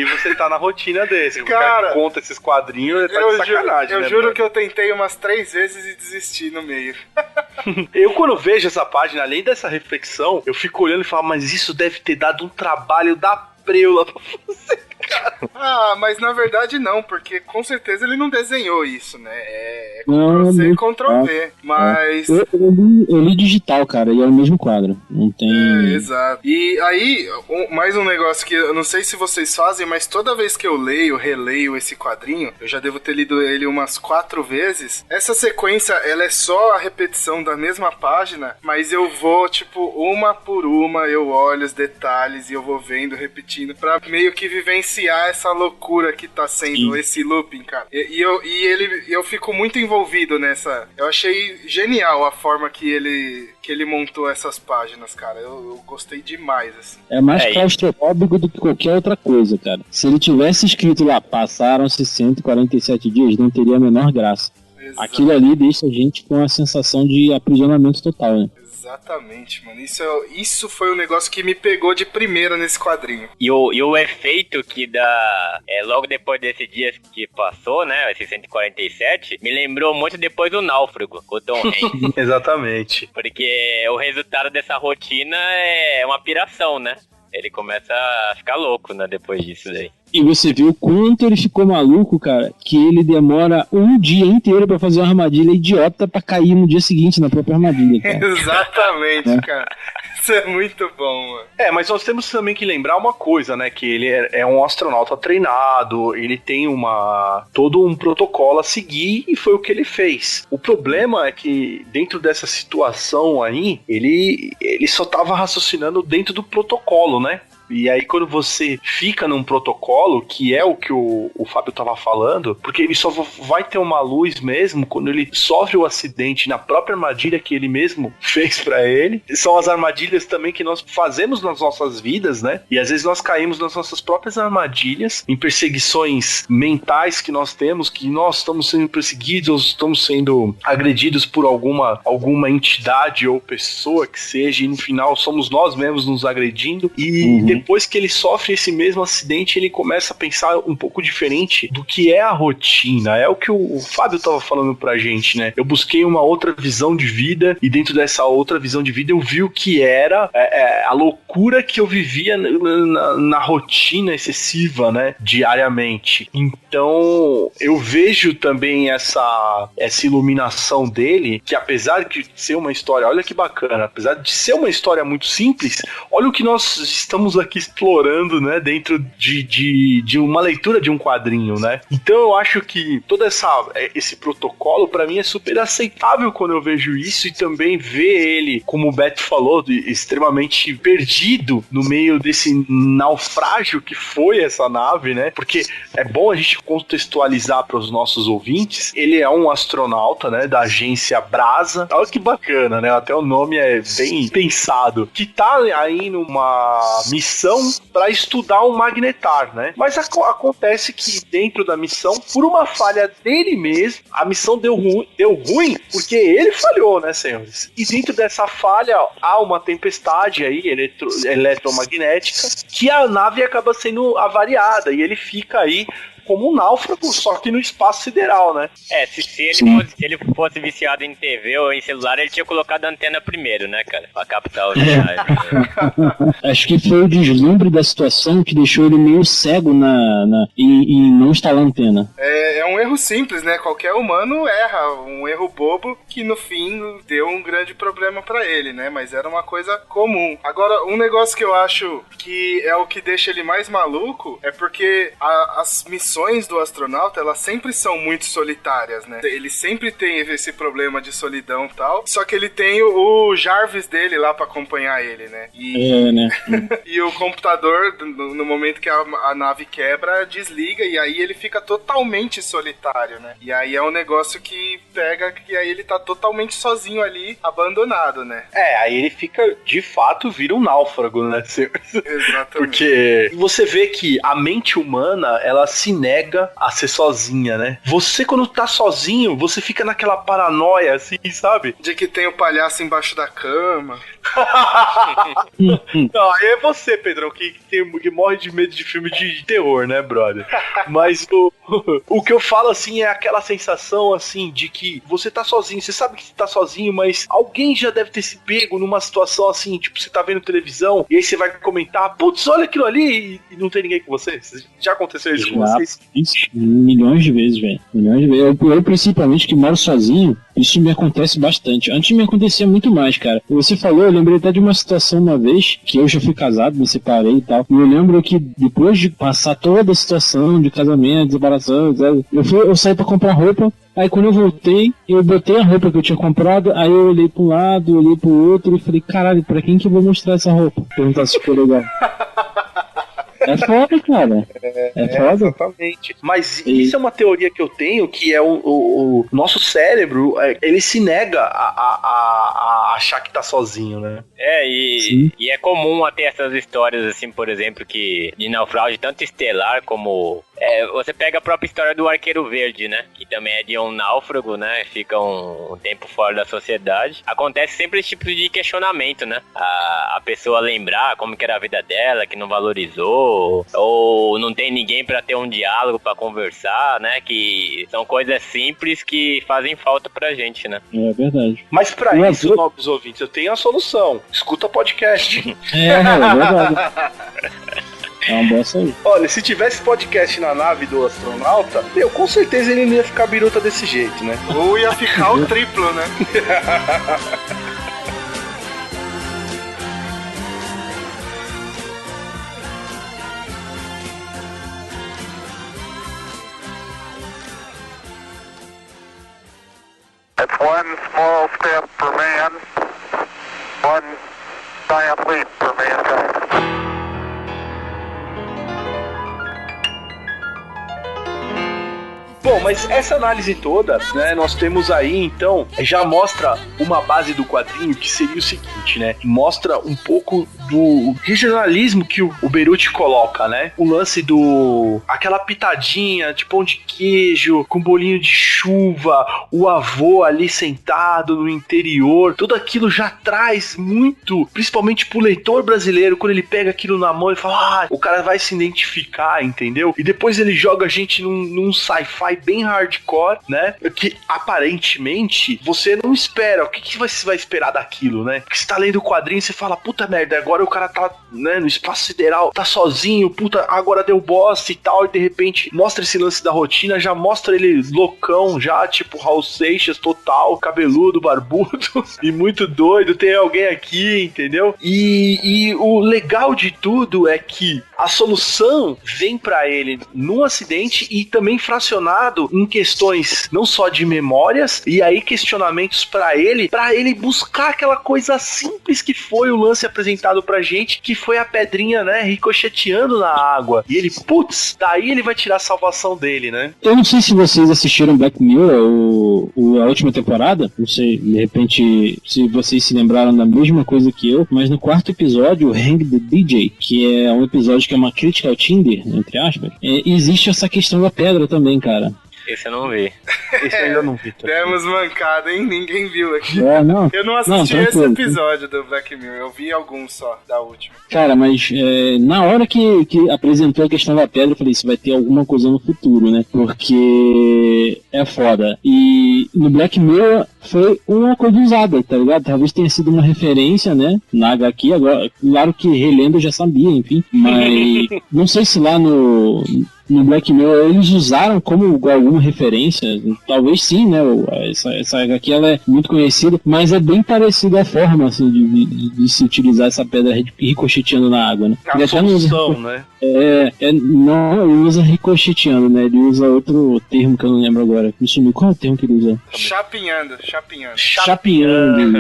você tá na rotina desse. O cara que conta esses quadrinhos, tá de sacanagem, eu né, juro mano? que eu tentei umas 3 vezes e desisti no meio. Eu, quando vejo essa página, além dessa reflexão, eu fico olhando e falo, mas isso deve ter dado um trabalho da preula pra você, cara. Mas na verdade não, porque com certeza ele não desenhou isso, né? É Ctrl-C e Ctrl-V, mas... Eu li digital, cara, e é o mesmo quadro, não tem... exato. E aí, mais um negócio que eu não sei se vocês fazem, mas toda vez que eu releio esse quadrinho, eu já devo ter lido ele umas 4 vezes, essa sequência, ela é só a repetição da mesma página, mas eu vou, tipo, uma por uma, eu olho os detalhes e eu vou vendo, repetindo, pra meio que vivenciar apreciar essa loucura que tá sendo esse looping, cara. E eu fico muito envolvido nessa. Eu achei genial a forma que ele montou essas páginas, cara. Eu gostei demais, assim. É mais claustrofóbico do que qualquer outra coisa, cara. Se ele tivesse escrito lá, passaram-se 147 dias, não teria a menor graça. Exato. Aquilo ali deixa a gente com a sensação de aprisionamento total, né? Exatamente, mano. Isso foi um negócio que me pegou de primeira nesse quadrinho. E o efeito que dá logo depois desse dia que passou, né? Esse 147, me lembrou muito depois do Náufrago, com o Tom Hanks. Exatamente. Porque o resultado dessa rotina é uma piração, né? Ele começa a ficar louco, né? Depois disso daí. E você viu o quanto ele ficou maluco, cara, que ele demora um dia inteiro pra fazer uma armadilha idiota pra cair no dia seguinte na própria armadilha, cara. Exatamente, cara. Isso é muito bom, mano. Mas nós temos também que lembrar uma coisa, né? Que ele é um astronauta treinado, ele tem todo um protocolo a seguir e foi o que ele fez. O problema é que dentro dessa situação aí, ele só tava raciocinando dentro do protocolo, né? E aí quando você fica num protocolo, que é o que o Fábio tava falando, porque ele só vai ter uma luz mesmo quando ele sofre o acidente na própria armadilha que ele mesmo fez pra ele. São as armadilhas também que nós fazemos nas nossas vidas, né? E às vezes nós caímos nas nossas próprias armadilhas, em perseguições mentais que nós temos, que nós estamos sendo perseguidos, ou estamos sendo agredidos por alguma entidade ou pessoa que seja, e no final somos nós mesmos nos agredindo. E depois que ele sofre esse mesmo acidente, ele começa a pensar um pouco diferente do que é a rotina. É o que o Fábio estava falando pra gente, né? Eu busquei uma outra visão de vida, e dentro dessa outra visão de vida eu vi o que era a loucura que eu vivia na rotina excessiva, né? Diariamente. Então eu vejo também essa iluminação dele, que apesar de ser uma história, olha que bacana, apesar de ser uma história muito simples, olha o que nós estamos aqui explorando, né, dentro de uma leitura de um quadrinho, né? Então eu acho que todo esse protocolo pra mim é super aceitável quando eu vejo isso, e também ver ele, como o Beto falou, extremamente perdido no meio desse naufrágio que foi essa nave, né? Porque é bom a gente contextualizar para os nossos ouvintes. Ele é um astronauta, né, da agência Brasa. Olha que bacana, né? Até o nome é bem pensado. Que tá aí numa missão para estudar um magnetar, né? Mas acontece que dentro da missão, por uma falha dele mesmo, a missão deu ruim porque ele falhou, né, senhores? E dentro dessa falha há uma tempestade aí eletromagnética, que a nave acaba sendo avariada e ele fica aí como um náufrago, só que no espaço sideral, né? Se ele fosse viciado em TV ou em celular, ele tinha colocado a antena primeiro, né, cara? Pra captar o sinais. Acho que foi o deslumbre da situação que deixou ele meio cego e não instalar a antena. É um erro simples, né? Qualquer humano erra. Um erro bobo que no fim deu um grande problema pra ele, né? Mas era uma coisa comum. Agora, um negócio que eu acho que é o que deixa ele mais maluco é porque as missões do astronauta, elas sempre são muito solitárias, né? Ele sempre tem esse problema de solidão e tal, só que ele tem o Jarvis dele lá pra acompanhar ele, né? Né? E o computador, no momento que a nave quebra, desliga, e aí ele fica totalmente solitário, né? E aí é um negócio que pega, e aí ele tá totalmente sozinho ali, abandonado, né? Aí ele fica, de fato, vira um náufrago, né? Exatamente. Porque você vê que a mente humana, ela se nega a ser sozinha, né? Você, quando tá sozinho, você fica naquela paranoia, assim, sabe? De que tem o palhaço embaixo da cama. Não, aí é você, Pedrão, que morre de medo de filme de terror, né, brother? Mas o que eu falo, assim, é aquela sensação, assim, de que você tá sozinho, você sabe que você tá sozinho, mas alguém já deve ter se pego numa situação, assim, tipo, você tá vendo televisão, e aí você vai comentar, putz, olha aquilo ali, e não tem ninguém com você. Já aconteceu isso com vocês? Milhões de vezes, velho. Milhões de vezes. Eu, principalmente, que moro sozinho, isso me acontece bastante. Antes me acontecia muito mais, cara. Você falou, eu lembrei até de uma situação uma vez, que eu já fui casado, me separei e tal. E eu lembro que depois de passar toda a situação de casamento, separação, eu saí pra comprar roupa. Aí quando eu voltei, eu botei a roupa que eu tinha comprado, aí eu olhei pra um lado, olhei pro outro e falei, caralho, pra quem que eu vou mostrar essa roupa? Perguntar se ficou legal. É foda, cara. É foda. Exatamente. Mas isso é uma teoria que eu tenho, que é o nosso cérebro, ele se nega a achar que tá sozinho, né? E é comum ter essas histórias, assim, por exemplo, que de naufrágio, tanto estelar como... você pega a própria história do Arqueiro Verde, né? Que também é de um náufrago, né? Fica um tempo fora da sociedade. Acontece sempre esse tipo de questionamento, né? A pessoa lembrar como que era a vida dela, que não valorizou, ou não tem ninguém pra ter um diálogo, pra conversar, né? Que são coisas simples que fazem falta pra gente, né? É verdade. Mas pra isso, nobres ouvintes, eu tenho a solução. Escuta podcast. É verdade. É uma boa saída. Olha, se tivesse podcast na nave do astronauta, com certeza ele não ia ficar biruta desse jeito, né? Ou ia ficar o triplo, né? It's one small step for man, one giant leap for mankind. Bom, mas essa análise toda, né, nós temos aí, então, já mostra uma base do quadrinho que seria o seguinte, né? Mostra um pouco do regionalismo que o Beruti coloca, né? O lance aquela pitadinha de pão de queijo com bolinho de chuva, o avô ali sentado no interior, tudo aquilo já traz muito, principalmente pro leitor brasileiro, quando ele pega aquilo na mão e fala, o cara vai se identificar, entendeu? E depois ele joga a gente num sci-fi bem hardcore, né? Que aparentemente você não espera. O que você vai esperar daquilo, né? Porque você tá lendo o quadrinho e você fala, puta merda, agora o cara tá, né, no espaço sideral, tá sozinho, puta, agora deu bosta e tal, e de repente mostra esse lance da rotina, já mostra ele loucão, já, tipo Raul Seixas total, cabeludo, barbudo e muito doido, tem alguém aqui, entendeu? E o legal de tudo é que a solução vem pra ele num acidente e também fracionado em questões não só de memórias, e aí questionamentos pra ele buscar aquela coisa simples que foi o lance apresentado pra gente, que foi a pedrinha, né, ricocheteando na água. E ele, putz, daí ele vai tirar a salvação dele, né? Eu não sei se vocês assistiram Black Mirror, a última temporada, não sei, de repente, se vocês se lembraram da mesma coisa que eu, mas no quarto episódio, o Hang the DJ, que é um episódio que é uma crítica ao Tinder, entre aspas, existe essa questão da pedra também, cara. Esse eu não vi. Esse eu ainda não vi. Demos mancada, hein? Ninguém viu aqui. Não. Eu não assisti esse episódio do Black Mirror. Eu vi alguns só, da última. Cara, mas na hora que apresentou a questão da pedra, eu falei, isso vai ter alguma coisa no futuro, né? Porque é foda. E no Black Mirror foi uma coisa usada, tá ligado? Talvez tenha sido uma referência, né? Na HQ, agora, claro que relendo eu já sabia, enfim. Mas não sei se lá no Black Mirror eles usaram como alguma referência, talvez sim, né? Essa HQ ela é muito conhecida, mas é bem parecida a forma assim, de se utilizar essa pedra ricocheteando na água, né? A solução, né? Não, ele usa ricocheteando, né? Ele usa outro termo que eu não lembro agora. Me sumiu. Qual é o termo que ele usa? Chapinhando.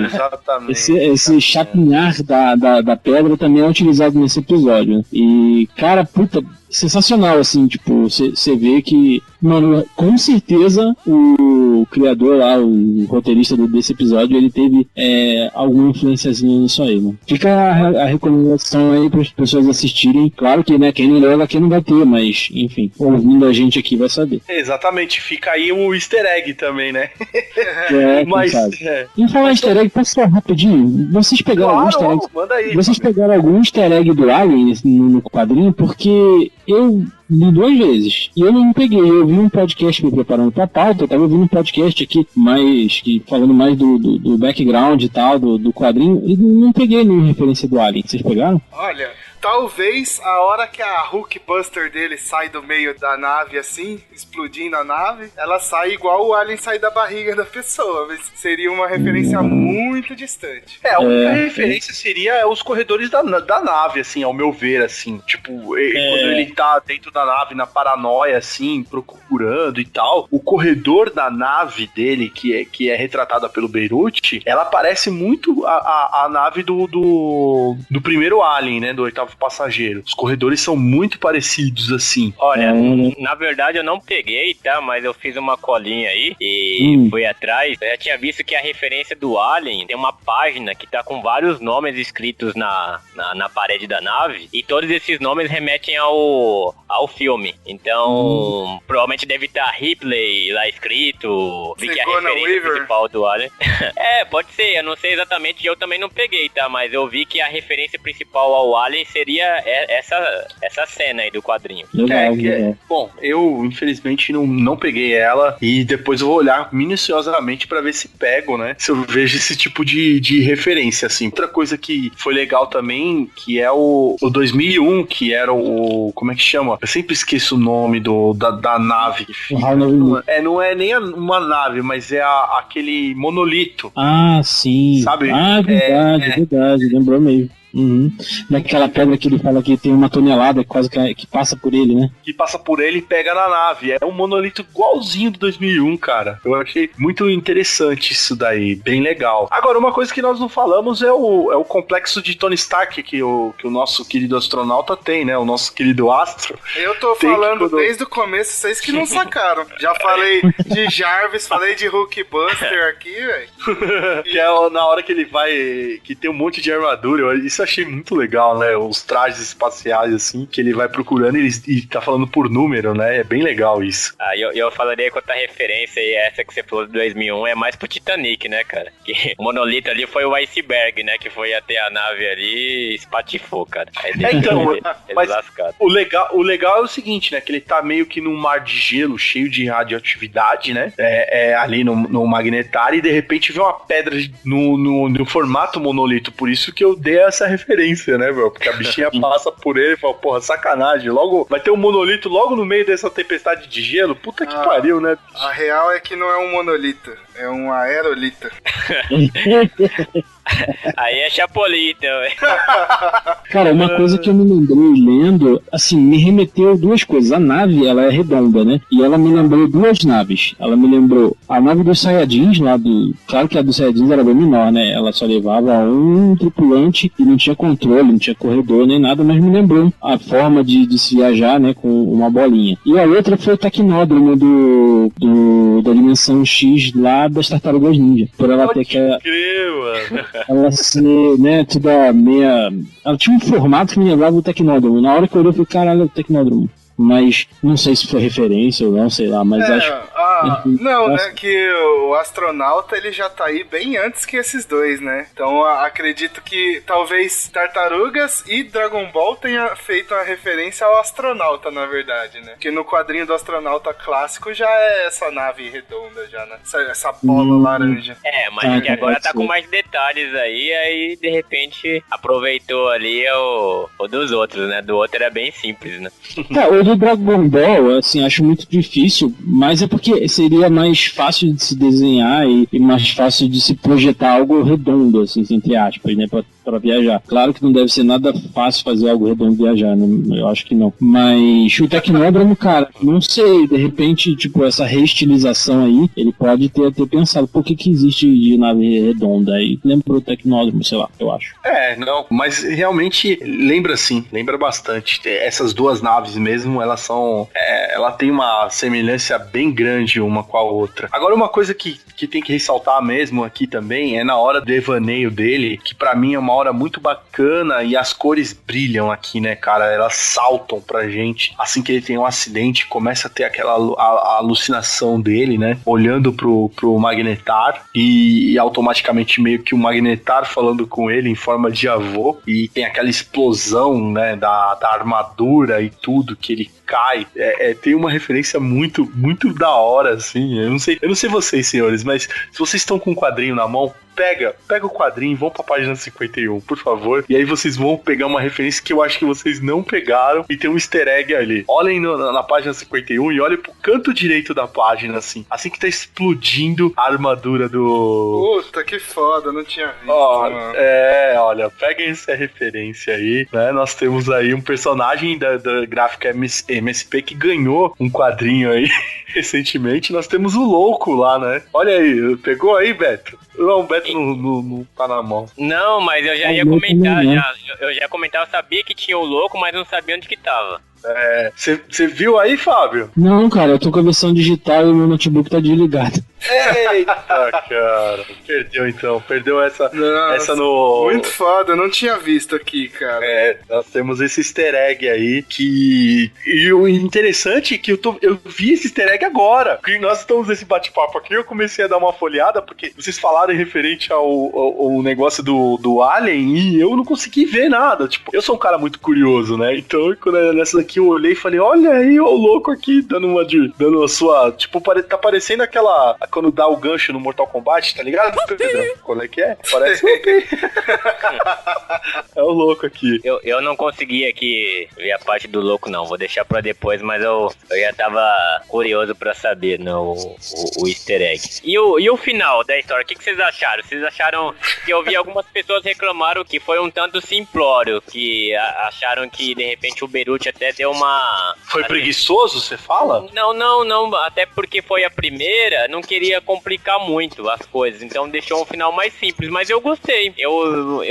Exatamente. Esse chapinhar da pedra também é utilizado nesse episódio, né? E, cara, puta, sensacional, assim, tipo, você vê que, mano, com certeza o criador lá, o roteirista desse episódio, ele teve alguma influenciazinha nisso aí, mano. Fica a recomendação aí para as pessoas assistirem. Claro que, né, quem não leu aqui não vai ter, mas, enfim, ouvindo a gente aqui vai saber. Exatamente, fica aí um easter egg também, né? Mas, em falar easter egg, posso falar rapidinho? Vocês pegaram algum easter egg? Manda aí. Vocês pegaram algum easter egg do Alien no quadrinho? Porque eu li 2 vezes e eu não peguei. Eu vi um podcast me preparando pra pauta, eu tava ouvindo um podcast aqui falando mais do background e tal, do quadrinho, e não peguei nenhuma referência do Alien. Vocês pegaram? Olha, talvez a hora que a Hulkbuster dele sai do meio da nave assim, explodindo a nave, ela sai igual o Alien sai da barriga da pessoa, mas seria uma referência muito distante. A única referência seria os corredores da nave, assim, ao meu ver, assim, tipo, quando ele tá dentro da nave na paranoia, assim, procurando e tal. O corredor da nave dele, que é retratada pelo Beirute, ela parece muito a nave do primeiro Alien, né? Do Oitavo Passageiro. Os corredores são muito parecidos, assim. Olha, na verdade eu não peguei, tá? Mas eu fiz uma colinha aí e fui atrás. Eu já tinha visto que a referência do Alien tem uma página que tá com vários nomes escritos na parede da nave, e todos esses nomes remetem ao filme. Então, provavelmente deve estar Ripley lá escrito, vi que a referência principal do Alien. Pode ser, eu não sei exatamente, eu também não peguei, tá? Mas eu vi que a referência principal ao Alien seria essa cena aí do quadrinho. Bom, eu infelizmente não peguei ela, e depois eu vou olhar minuciosamente pra ver se pego, né? Se eu vejo esse tipo de referência, assim. Outra coisa que foi legal também, que é o 2001, que era o... Como é que chama? Eu sempre esqueço o nome da nave. Não é nem uma nave, mas é aquele monolito. Ah, sim. Sabe? Ah, verdade. Lembrou mesmo. Daquela pedra que ele fala que tem 1 tonelada quase que passa por ele, né? Que passa por ele e pega na nave. É um monolito igualzinho do 2001, cara. Eu achei muito interessante isso daí, bem legal. Agora, uma coisa que nós não falamos é o complexo de Tony Stark que o nosso querido astronauta tem, né? O nosso querido astro. Eu tô falando desde o começo, vocês que não sacaram. Já falei de Jarvis, falei de Hulkbuster aqui, velho. Que é na hora que ele vai, que tem um monte de armadura. Isso eu achei muito legal, né? Os trajes espaciais, assim, que ele vai procurando e tá falando por número, né? É bem legal isso. Eu falaria que outra referência, e essa que você falou de 2001, é mais pro Titanic, né, cara? Que o monolito ali foi o iceberg, né? Que foi até a nave ali e espatifou, cara. Mas o legal é o seguinte, né? Que ele tá meio que num mar de gelo cheio de radioatividade, né? Ali no magnetar, e de repente vê uma pedra no formato monolito. Por isso que eu dei essa referência, né, meu? Porque a bichinha passa por ele e fala, porra, sacanagem. Logo, vai ter um monolito logo no meio dessa tempestade de gelo. Puta que pariu, né? A real é que não é um monolito, é um aerolito. Aí é Chapolin, velho. Cara, uma coisa que eu me lembrei lendo, assim, me remeteu duas coisas. A nave, ela é redonda, né? E ela me lembrou duas naves. Ela me lembrou a nave dos Saiyajins lá do... Claro que a dos Saiyajins era bem menor, né? Ela só levava um tripulante e não tinha controle, não tinha corredor nem nada, mas me lembrou a forma de se viajar, né? Com uma bolinha. E a outra foi o Tecnódromo da Dimensão X lá das Tartarugas Ninja. Por ela ter que... Ela ser, né, toda meia... Ela tinha um formato que me lembrava do Tecnódromo. Na hora que eu olhei, eu falei, caralho, é o Tecnódromo. Mas não sei se foi referência ou não, sei lá, mas acho... né, que o astronauta, ele já tá aí bem antes que esses dois, né? Então, acredito que talvez Tartarugas e Dragon Ball tenha feito a referência ao astronauta, na verdade, né? Porque no quadrinho do astronauta clássico já é essa nave redonda, já, né? Essa bola laranja. Mas que agora tá com mais detalhes aí de repente aproveitou ali o dos outros, né? Do outro era bem simples, né? O do Dragon Ball, assim, acho muito difícil, mas é porque seria mais fácil de se desenhar e mais fácil de se projetar algo redondo, assim, entre aspas, né, pra viajar. Claro que não deve ser nada fácil fazer algo redondo viajar, né? Eu acho que não. Mas o Tecnódromo, cara, não sei, de repente, tipo, essa reestilização aí, ele pode ter pensado, por que existe de nave redonda? Aí lembrou o Tecnódromo, sei lá, eu acho. Não, mas realmente lembra sim, lembra bastante. Essas duas naves mesmo, elas são... ela tem uma semelhança bem grande uma com a outra. Agora, uma coisa que tem que ressaltar mesmo aqui também é na hora do devaneio dele, que pra mim é uma hora muito bacana e as cores brilham aqui, né, cara? Elas saltam pra gente. Assim que ele tem um acidente, começa a ter aquela a alucinação dele, né? Olhando pro Magnetar e automaticamente meio que o Magnetar falando com ele em forma de avô, e tem aquela explosão, né, da armadura e tudo que ele cai. Tem uma referência muito, muito da hora, assim. Eu não sei vocês, senhores, mas se vocês estão com um quadrinho na mão, pega o quadrinho e vão pra página 51, por favor. E aí vocês vão pegar uma referência que eu acho que vocês não pegaram e tem um easter egg ali. Olhem na página 51 e olhem pro canto direito da página, assim que tá explodindo a armadura do... Puta, que foda, não tinha visto. olha, peguem essa referência aí, né? Nós temos aí um personagem da gráfica MSP que ganhou um quadrinho aí recentemente. Nós temos o Louco lá, né? Olha aí, pegou aí, Beto? Não, o Beto não tá na mão. Não, mas eu já ia comentar, eu já ia comentar, eu sabia que tinha o Louco, mas não sabia onde que tava. Você viu aí, Fábio? Não, cara, eu tô com a versão digital e o meu notebook tá desligado. Eita, cara. Perdeu então. Perdeu essa no... Muito foda, eu não tinha visto aqui, cara. Nós temos esse easter egg aí que... E o interessante é que eu vi esse easter egg agora. Que nós estamos nesse bate-papo aqui, eu comecei a dar uma folhada, porque vocês falaram em referente ao negócio do Alien e eu não consegui ver nada. Tipo, eu sou um cara muito curioso, né? Então, quando nessa daqui eu olhei e falei, olha aí o Louco aqui, dando a sua... Tipo, tá parecendo aquela... Quando dá o gancho no Mortal Kombat, tá ligado, Pedro? Qual é que é? Parece é o Louco aqui. Eu não consegui aqui ver a parte do Louco, não. Vou deixar pra depois, mas eu já tava curioso pra saber, né, o easter egg. E o final da história, o que vocês acharam? Vocês acharam que eu vi algumas pessoas reclamaram que foi um tanto simplório, que acharam que de repente o Beruti até deu uma... Foi preguiçoso, você fala? Não, até porque foi a primeira, não queria complicar muito as coisas, então deixou um final mais simples, mas eu gostei, eu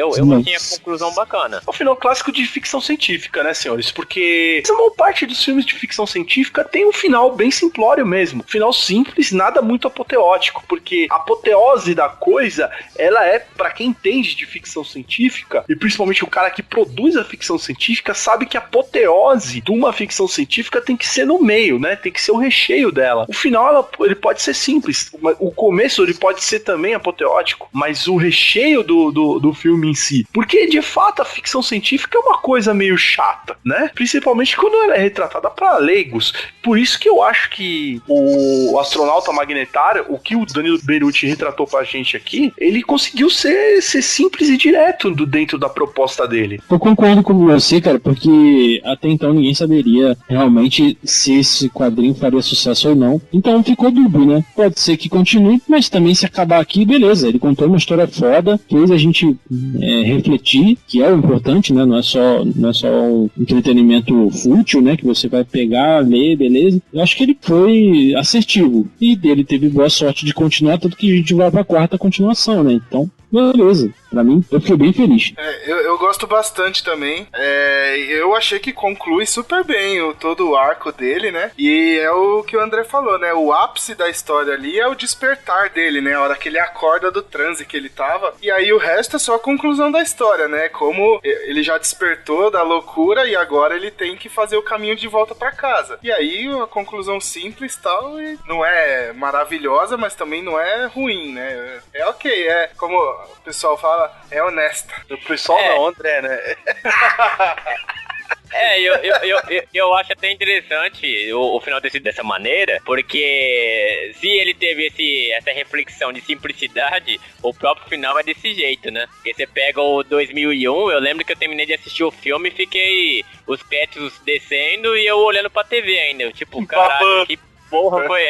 tinha conclusão bacana. É o final clássico de ficção científica, né, senhores? Porque a maior parte dos filmes de ficção científica tem um final bem simplório mesmo, final simples, nada muito apoteótico, porque a apoteose da coisa, ela é, pra quem entende de ficção científica, e principalmente o cara que produz a ficção científica, sabe que a apoteose de uma ficção científica tem que ser no meio, né? Tem que ser o recheio dela. O final, ele pode ser simples. O começo, ele pode ser também apoteótico, mas o recheio do filme em si. Porque, de fato, a ficção científica é uma coisa meio chata, né? Principalmente quando ela é retratada para leigos. Por isso que eu acho que o Astronauta Magnetar, o que o Danilo Beruti retratou pra gente aqui, ele conseguiu ser simples e direto dentro da proposta dele. Eu concordo com você, cara, porque até então ninguém saberia realmente se esse quadrinho faria sucesso ou não. Então ficou dúbio, né? Pode ser que continue, mas também se acabar aqui, beleza. Ele contou uma história foda, fez a gente refletir, que é o importante, né? Não é só um entretenimento fútil, né? Que você vai pegar, ler, beleza. Eu acho que ele foi assertivo. E ele teve boa sorte de continuar, tanto que a gente vai pra quarta continuação, né? Então, beleza. Pra mim, eu fiquei bem feliz. Eu gosto bastante também. Eu achei que conclui super bem todo o arco dele, né? E é o que o André falou, né? O ápice da história ali é o despertar dele, né? A hora que ele acorda do transe que ele tava. E aí o resto é só a conclusão da história, né? Como ele já despertou da loucura e agora ele tem que fazer o caminho de volta pra casa. E aí a conclusão simples tal, e não é maravilhosa, mas também não é ruim, né? É ok, é como o pessoal fala, é honesta. O pessoal não, André, né? Eu acho até interessante o final dessa maneira, porque se ele teve essa reflexão de simplicidade, o próprio final é desse jeito, né? Porque você pega o 2001, eu lembro que eu terminei de assistir o filme e fiquei os créditos descendo e eu olhando pra TV ainda, tipo, caralho, que porra foi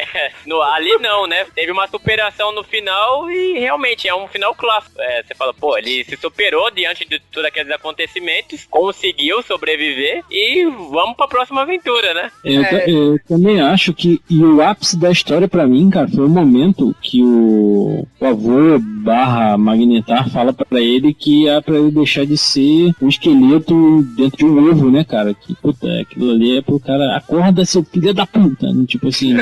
ali não, né? Teve uma superação no final e realmente é um final clássico. Você fala, pô, ele se superou diante de todos aqueles acontecimentos, conseguiu sobreviver e vamos pra próxima aventura, né? Eu também acho que o ápice da história pra mim, cara, foi o momento que o avô Magnetar fala pra ele que é pra ele deixar de ser um esqueleto dentro de um ovo, né, cara? Que, puta, aquilo ali é pro cara, acorda seu filho da puta, né? Tipo assim,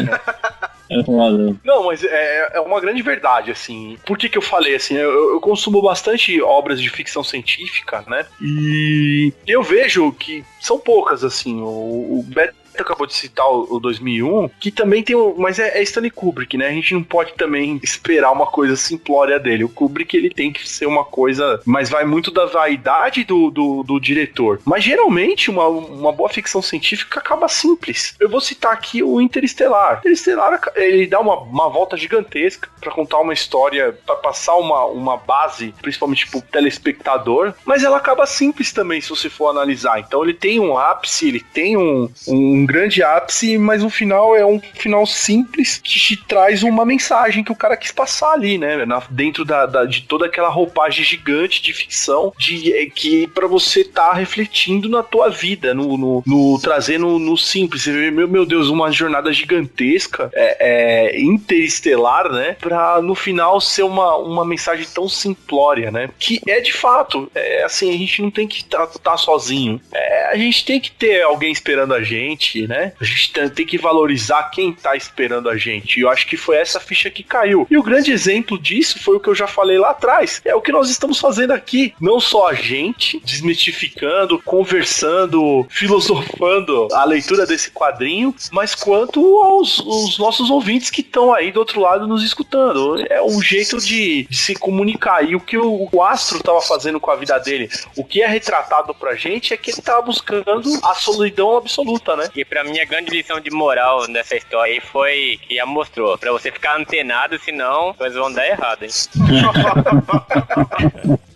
é foda. Não, mas é uma grande verdade, assim. Por que eu falei, assim, eu consumo bastante obras de ficção científica, né? E eu vejo que são poucas, assim. O Beto acabou de citar o 2001, que também tem mas é Stanley Kubrick, né? A gente não pode também esperar uma coisa simplória dele. O Kubrick, ele tem que ser uma coisa, mas vai muito da vaidade do diretor. Mas geralmente uma boa ficção científica acaba simples. Eu vou citar aqui o Interestelar. Interestelar, ele dá uma volta gigantesca pra contar uma história, pra passar uma base, principalmente pro telespectador, mas ela acaba simples também, se você for analisar. Então ele tem um ápice, ele tem um um grande ápice, mas o final é um final simples que te traz uma mensagem que o cara quis passar ali, né? Dentro de toda aquela roupagem gigante de ficção que pra você tá refletindo na tua vida, trazendo no simples. Você vê, meu Deus, uma jornada gigantesca, interestelar, né? Pra no final ser uma mensagem tão simplória, né? Que é de fato, assim, a gente não tem que tá sozinho. A gente tem que ter alguém esperando a gente, né? A gente tem que valorizar quem tá esperando a gente. E eu acho que foi essa ficha que caiu. E o grande exemplo disso foi o que eu já falei lá atrás. É o que nós estamos fazendo aqui. Não só a gente, desmistificando, conversando, filosofando a leitura desse quadrinho, mas quanto aos nossos ouvintes que estão aí do outro lado nos escutando. É um jeito de se comunicar. E o que o Astro estava fazendo com a vida dele, o que é retratado pra gente é que ele estava buscando a solidão absoluta, né? E pra mim a grande lição de moral dessa história aí foi que já mostrou, pra você ficar antenado, senão as coisas vão dar errado, hein?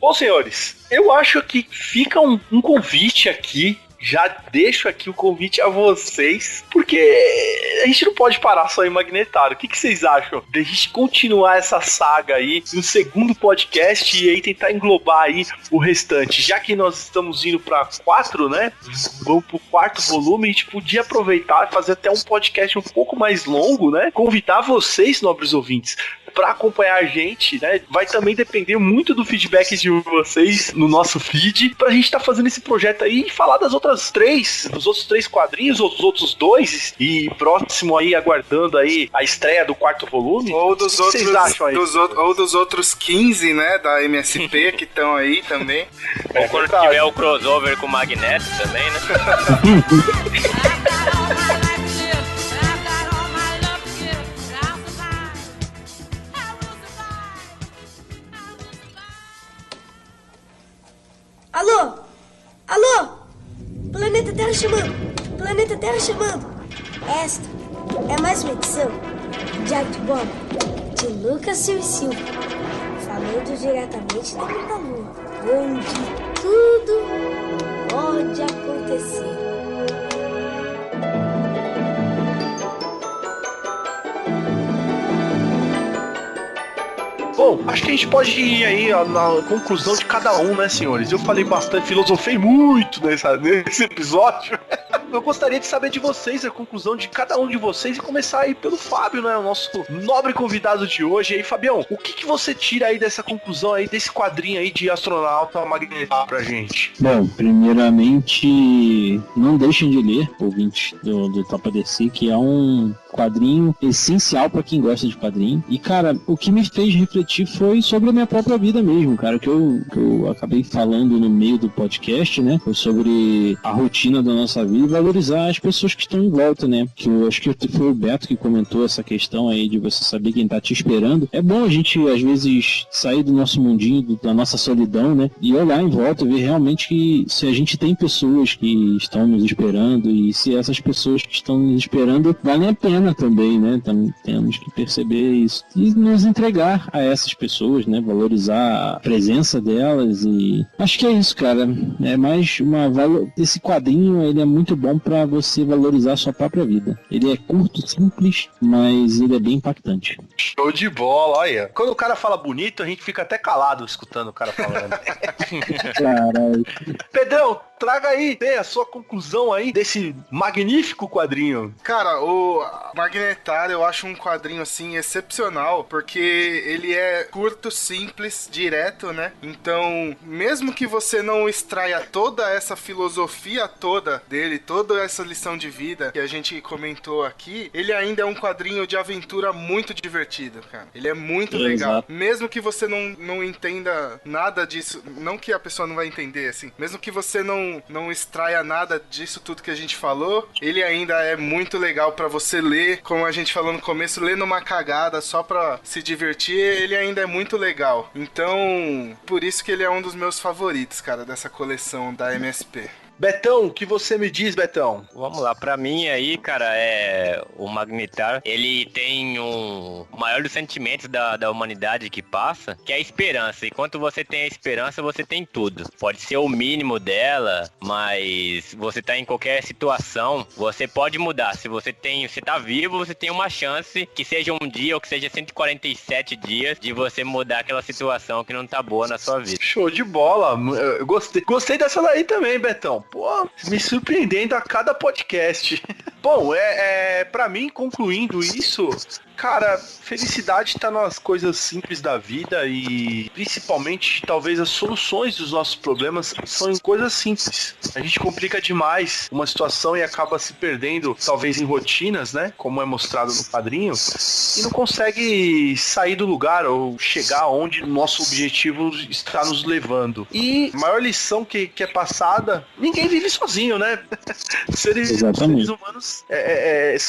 Bom, senhores, eu acho que fica um convite aqui. Já deixo aqui o convite a vocês, porque a gente não pode parar só em Magnetário. O que vocês acham de a gente continuar essa saga aí no segundo podcast e aí tentar englobar aí o restante? Já que nós estamos indo para 4, né? Vamos pro 4º volume, a gente podia aproveitar e fazer até um podcast um pouco mais longo, né? Convidar vocês, nobres ouvintes, para acompanhar a gente, né? Vai também depender muito do feedback de vocês no nosso feed, pra gente estar fazendo esse projeto aí e falar dos outros 3 quadrinhos, ou dos outros 2, e próximo aí, aguardando aí a estreia do 4º volume. Ou dos outros, vocês acham aí? Ou dos outros 15, né, da MSP que estão aí também. Ou quando tiver o crossover com o Magneto também, né? Alô? Alô? Planeta Terra chamando! Planeta Terra chamando! Esta é mais uma edição de Jack Bob, de Lucas Silva, falando diretamente da Lua, onde tudo pode acontecer. Bom, acho que a gente pode ir aí na conclusão de cada um, né, senhores? Eu falei bastante, filosofei muito nesse episódio. Eu gostaria de saber de vocês a conclusão de cada um de vocês e começar aí pelo Fábio, né, o nosso nobre convidado de hoje. E aí, Fabião, o que você tira aí dessa conclusão aí, desse quadrinho aí de Astronauta Magnetário pra gente? Bom, primeiramente, não deixem de ler, ouvintes do Tropa DC, que é um quadrinho essencial pra quem gosta de quadrinho. E, cara, o que me fez refletir foi sobre a minha própria vida mesmo, cara, que eu acabei falando no meio do podcast, né, foi sobre a rotina da nossa vida e valorizar as pessoas que estão em volta, né, que eu acho que foi o Beto que comentou essa questão aí de você saber quem tá te esperando. É bom a gente, às vezes, sair do nosso mundinho, da nossa solidão, né, e olhar em volta e ver realmente que se a gente tem pessoas que estão nos esperando e se essas pessoas que estão nos esperando valem a pena também, né, então, temos que perceber isso e nos entregar a essas pessoas, né, valorizar a presença delas. E acho que é isso, cara, é mais esse quadrinho, ele é muito bom pra você valorizar a sua própria vida. Ele é curto, simples, mas ele é bem impactante. Show de bola, olha. Quando o cara fala bonito, a gente fica até calado escutando o cara falando. Caralho. Pedrão, traga aí a sua conclusão aí desse magnífico quadrinho. Cara, o Magnetário eu acho um quadrinho assim excepcional, porque ele é curto, simples, direto, né? Então, mesmo que você não extraia toda essa filosofia toda dele, toda essa lição de vida que a gente comentou aqui, ele ainda é um quadrinho de aventura muito divertido, cara. Ele é muito legal. Mesmo que você não entenda nada disso, não que a pessoa não vai entender, assim, mesmo que você não extraia nada disso tudo que a gente falou, ele ainda é muito legal pra você ler, como a gente falou no começo, ler numa cagada só pra se divertir, ele ainda é muito legal. Então, por isso que ele é um dos meus favoritos, cara, dessa coleção da MSP. Betão, o que você me diz, Betão? Vamos lá, pra mim aí, cara, o Magnetar, ele tem o maior dos sentimentos da humanidade que passa, que é a esperança. Enquanto você tem a esperança, você tem tudo. Pode ser o mínimo dela, mas você tá em qualquer situação, você pode mudar. Se você tá vivo, você tem uma chance, que seja um dia ou que seja 147 dias, de você mudar aquela situação que não tá boa na sua vida. Show de bola. Eu gostei dessa daí também, Betão. Pô, me surpreendendo a cada podcast. Bom, pra mim, concluindo isso, cara, felicidade tá nas coisas simples da vida e principalmente, talvez, as soluções dos nossos problemas são em coisas simples. A gente complica demais uma situação e acaba se perdendo, talvez, em rotinas, né? Como é mostrado no quadrinho, e não consegue sair do lugar ou chegar onde o nosso objetivo está nos levando. E a maior lição que é passada, ninguém vive sozinho, né? Seres humanos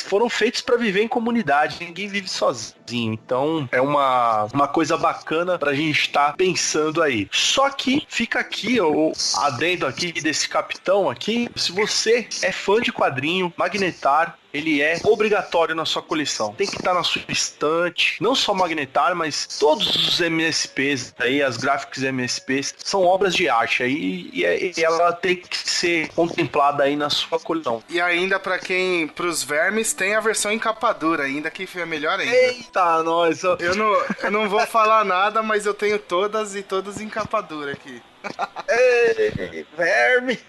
foram feitos para viver em comunidade, ninguém vive sozinho. Então é uma coisa bacana pra gente estar pensando aí. Só que fica aqui o adendo aqui desse capitão aqui, se você é fã de quadrinho, Magnetar, ele é obrigatório na sua coleção. Tem que estar na sua estante. Não só Magnetar, mas todos os MSPs aí, as Graphics MSPs, são obras de arte aí e ela tem que ser contemplada aí na sua coleção. E ainda pros vermes, tem a versão em capa dura, ainda que é melhor ainda. Eita, nós! Eu não vou falar nada, mas eu tenho todas em capa dura aqui. Ei, verme!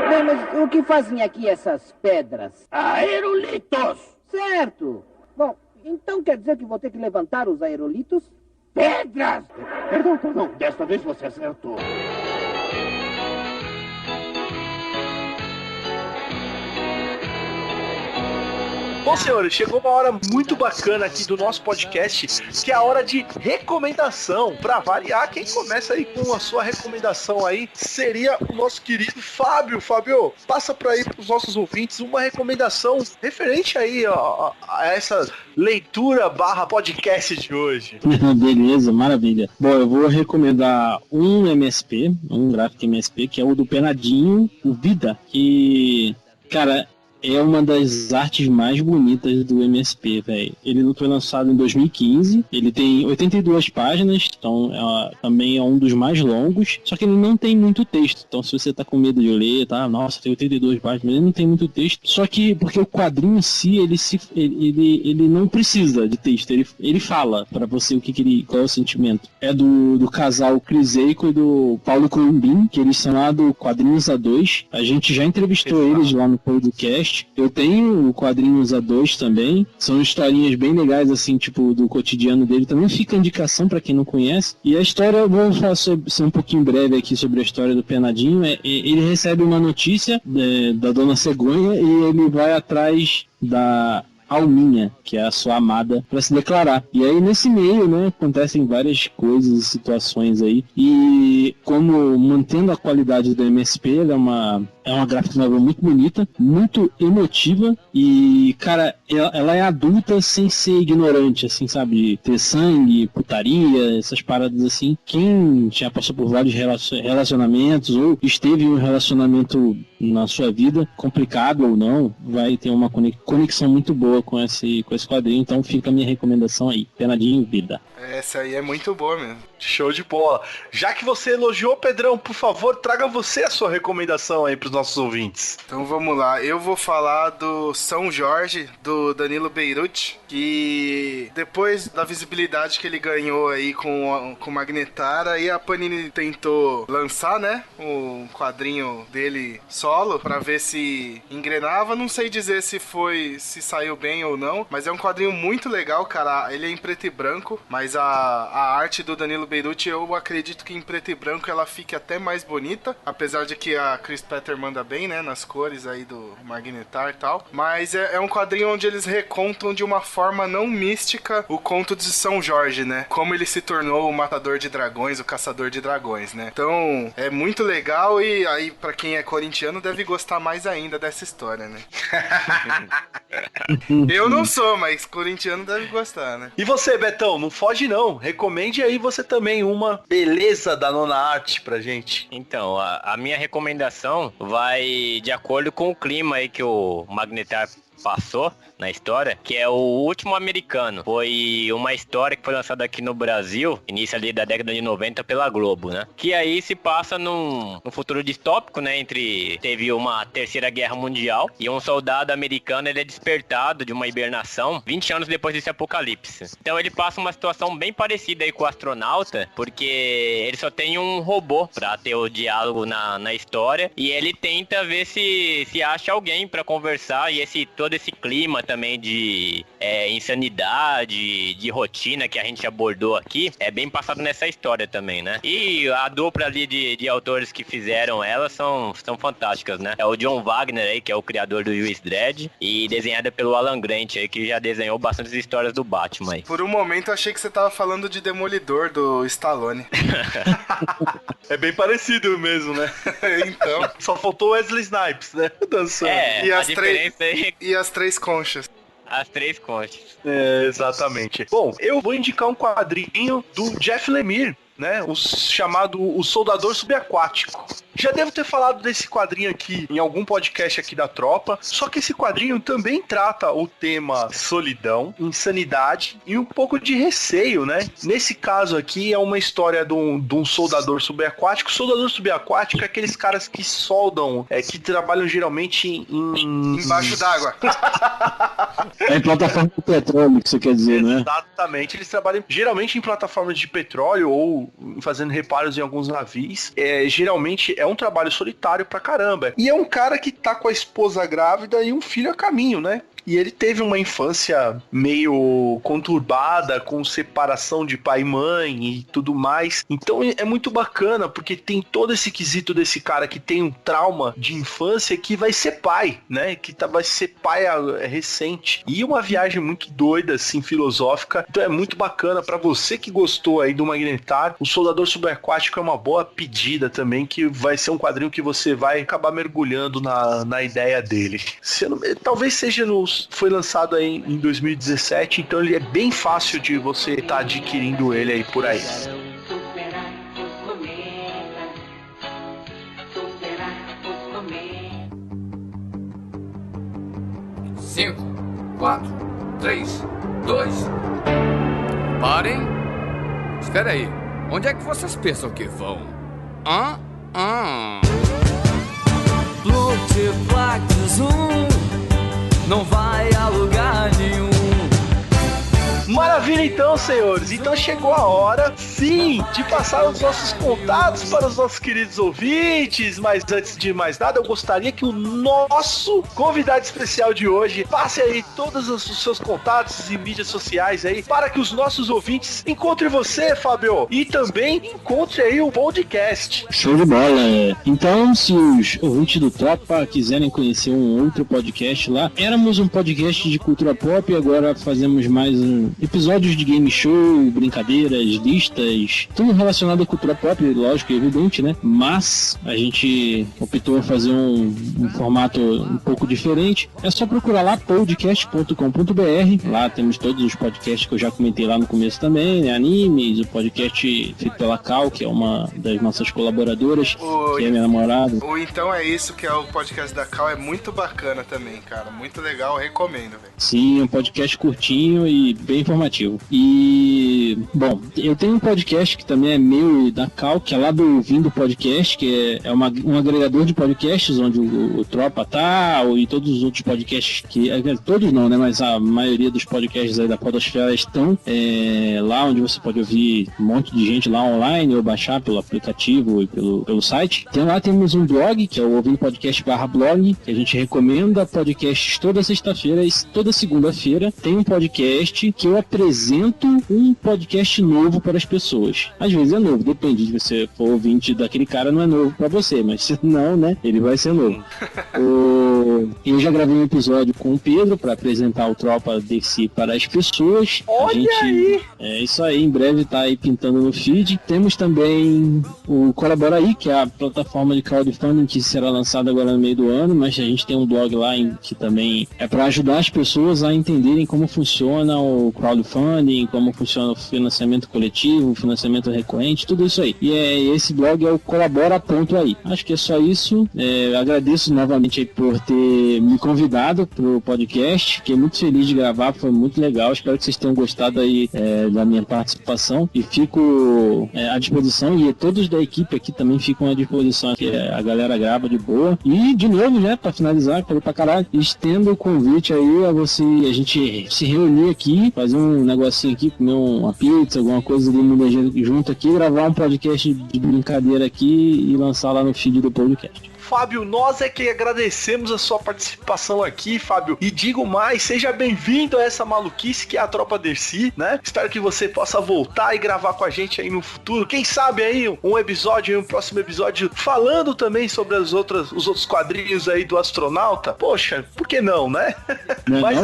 Bem, mas o que fazem aqui essas pedras? Aerolitos! Certo! Bom, então quer dizer que vou ter que levantar os aerolitos? Pedras! Perdão, desta vez você acertou. Bom, senhores, chegou uma hora muito bacana aqui do nosso podcast, que é a hora de recomendação. Pra variar, quem começa aí com a sua recomendação aí seria o nosso querido Fábio. Fábio, passa pra aí pros nossos ouvintes uma recomendação referente aí a essa leitura / podcast de hoje. Beleza, maravilha. Bom, eu vou recomendar um MSP, um gráfico MSP, que é o do Penadinho, o Vida, que, cara, é uma das artes mais bonitas do MSP, velho. Ele foi lançado em 2015, ele tem 82 páginas, então também é um dos mais longos, só que ele não tem muito texto, então se você tá com medo de ler, tá, nossa, tem 82 páginas, ele não tem muito texto, só que porque o quadrinho em si, ele não precisa de texto, ele fala pra você qual é o sentimento. É do casal Chris Eico e do Paulo Columbin, que eles são lá do Quadrinhos A2, a gente já entrevistou eles lá no podcast. Eu tenho o Quadrinhos A2 também, são historinhas bem legais, assim, tipo, do cotidiano dele, também fica indicação pra quem não conhece. E a história, eu vou falar ser um pouquinho breve aqui sobre a história do Penadinho, ele recebe uma notícia da Dona Cegonha e ele vai atrás da Alminha, que é a sua amada, para se declarar. E aí nesse meio, né, acontecem várias coisas e situações aí, e como mantendo a qualidade do MSP, ela é uma graphic novel muito bonita, muito emotiva e, cara, ela é adulta sem ser ignorante, assim, sabe? Ter sangue, putaria, essas paradas assim. Quem já passou por vários relacionamentos ou esteve em um relacionamento na sua vida, complicado ou não, vai ter uma conexão muito boa com esse quadrinho, então fica a minha recomendação aí, Penadinho Vida. Essa aí é muito boa mesmo. Show de bola. Já que você elogiou, Pedrão, por favor, traga você a sua recomendação aí pros nossos ouvintes. Então vamos lá, eu vou falar do São Jorge, do Danilo Beirute, que depois da visibilidade que ele ganhou aí com Magnetar, aí a Panini tentou lançar, né, um quadrinho dele solo, pra ver se engrenava. Não sei dizer se saiu bem ou não, mas é um quadrinho muito legal, cara. Ele é em preto e branco, mas a arte do Danilo Beirute, eu acredito que em preto e branco ela fique até mais bonita, apesar de que a Chris Petter manda bem, né, nas cores aí do Magnetar e tal, mas é um quadrinho onde eles recontam de uma forma não mística o conto de São Jorge, né, como ele se tornou o matador de dragões, o caçador de dragões, né, então é muito legal e aí pra quem é corintiano deve gostar mais ainda dessa história, né. Eu não sou, mas corintiano deve gostar, né? E você, Betão, não foge não. Recomende aí você também uma beleza da nona arte pra gente. Então, a minha recomendação vai de acordo com o clima aí que o Magnetar passou na história, que é o Último Americano. Foi uma história que foi lançada aqui no Brasil, início ali da década de 90 pela Globo, né? Que aí se passa num futuro distópico, né? Teve uma terceira guerra mundial e um soldado americano, ele é despertado de uma hibernação 20 anos depois desse apocalipse. Então ele passa uma situação bem parecida aí com o astronauta, porque ele só tem um robô pra ter o diálogo na história e ele tenta ver se acha alguém pra conversar e todo esse clima também de insanidade, de rotina que a gente abordou aqui, é bem passado nessa história também, né? E a dupla ali de autores que fizeram ela são fantásticas, né? É o John Wagner aí, que é o criador do Juiz Dredd, e desenhada pelo Alan Grant aí, que já desenhou bastantes histórias do Batman aí. Por um momento eu achei que você tava falando de Demolidor, do Stallone. É bem parecido mesmo, né? Então. Só faltou Wesley Snipes, né? Dançando. E as três conchas. As três conchas. Exatamente. Bom, eu vou indicar um quadrinho do Jeff Lemire, né? Chamado O Soldador Subaquático. Já devo ter falado desse quadrinho aqui em algum podcast aqui da Tropa, só que esse quadrinho também trata o tema solidão, insanidade e um pouco de receio, né? Nesse caso aqui é uma história de um soldador subaquático. Soldador subaquático é aqueles caras que soldam, que trabalham geralmente embaixo d'água. É em plataforma de petróleo, que você quer dizer, né? Exatamente, eles trabalham geralmente em plataformas de petróleo ou fazendo reparos em alguns navios. Geralmente é um trabalho solitário pra caramba. E é um cara que tá com a esposa grávida e um filho a caminho, né? E ele teve uma infância meio conturbada, com separação de pai e mãe e tudo mais. Então é muito bacana, porque tem todo esse quesito desse cara que tem um trauma de infância que vai ser pai, né? Que vai ser pai recente. E uma viagem muito doida, assim, filosófica. Então é muito bacana pra você que gostou aí do Magnetar. O Soldador Subaquático é uma boa pedida também, que vai ser um quadrinho que você vai acabar mergulhando na ideia dele. Talvez seja foi lançado aí em 2017, então ele é bem fácil de você estar adquirindo ele aí por aí. Cinco, 4, 3, 2. Parem. Espera aí. Onde é que vocês pensam que vão? Não vai a lugar nenhum. Maravilha então, senhores. Então chegou a hora, sim, de passar os nossos contatos para os nossos queridos ouvintes. Mas antes de mais nada, eu gostaria que o nosso convidado especial de hoje passe aí todos os seus contatos e mídias sociais aí, para que os nossos ouvintes encontrem você, Fábio, e também encontre aí o podcast. Show de bola. Então, se os ouvintes do Tropa quiserem conhecer um outro podcast lá, éramos um podcast de cultura pop e agora fazemos mais episódios de game show, brincadeiras, listas, tudo relacionado à cultura pop, lógico, evidente, né? Mas a gente optou por fazer um formato um pouco diferente. É só procurar lá podcast.com.br. Lá temos todos os podcasts que eu já comentei lá no começo também, né? Animes, o podcast feito pela Cal, que é uma das nossas colaboradoras, que é minha namorada. O Então É Isso, que é o podcast da Cal, é muito bacana também, cara. Muito legal, eu recomendo, velho. Sim, é um podcast curtinho e bem informativo. E, bom, eu tenho um podcast que também é meu e da Cal, que é lá do Vindo Podcast, que é um agregador de podcasts, onde o Tropa tá, e todos os outros podcasts todos não, né, mas a maioria dos podcasts aí da podosfera estão lá, onde você pode ouvir um monte de gente lá online, ou baixar pelo aplicativo e pelo site. Então lá temos um blog, que é o Ouvindo Podcast /blog, que a gente recomenda podcasts toda sexta-feira e toda segunda-feira tem um podcast que eu eu apresento um podcast novo para as pessoas. Às vezes é novo, depende de você for ouvinte daquele cara, não é novo para você, mas se não, né, ele vai ser novo. Eu já gravei um episódio com o Pedro para apresentar o Tropa DC para as pessoas. Olha aí! É isso aí, em breve tá aí pintando no feed. Temos também o Colabora Aí, que é a plataforma de crowdfunding que será lançada agora no meio do ano, mas a gente tem um blog lá que também é para ajudar as pessoas a entenderem como funciona o crowdfunding, como funciona o financiamento coletivo, o financiamento recorrente, tudo isso aí. E esse blog é o colabora.aí. Acho que é só isso. Agradeço novamente aí por ter me convidado pro podcast. Fiquei muito feliz de gravar, foi muito legal. Espero que vocês tenham gostado aí da minha participação e fico à disposição, e todos da equipe aqui também ficam à disposição, que a galera grava de boa. E de novo, né, pra finalizar, falei pra caralho, estendo o convite aí a você, a gente se reunir aqui, fazer um negocinho aqui, comer uma pizza, alguma coisa ali junto aqui, gravar um podcast de brincadeira aqui e lançar lá no feed do podcast. Fábio, nós é que agradecemos a sua participação aqui, Fábio, e digo mais, seja bem-vindo a essa maluquice que é a Tropa DC, né? Espero que você possa voltar e gravar com a gente aí no futuro, quem sabe aí um próximo episódio falando também sobre os outros quadrinhos aí do Astronauta. Poxa, por que não, né? Mas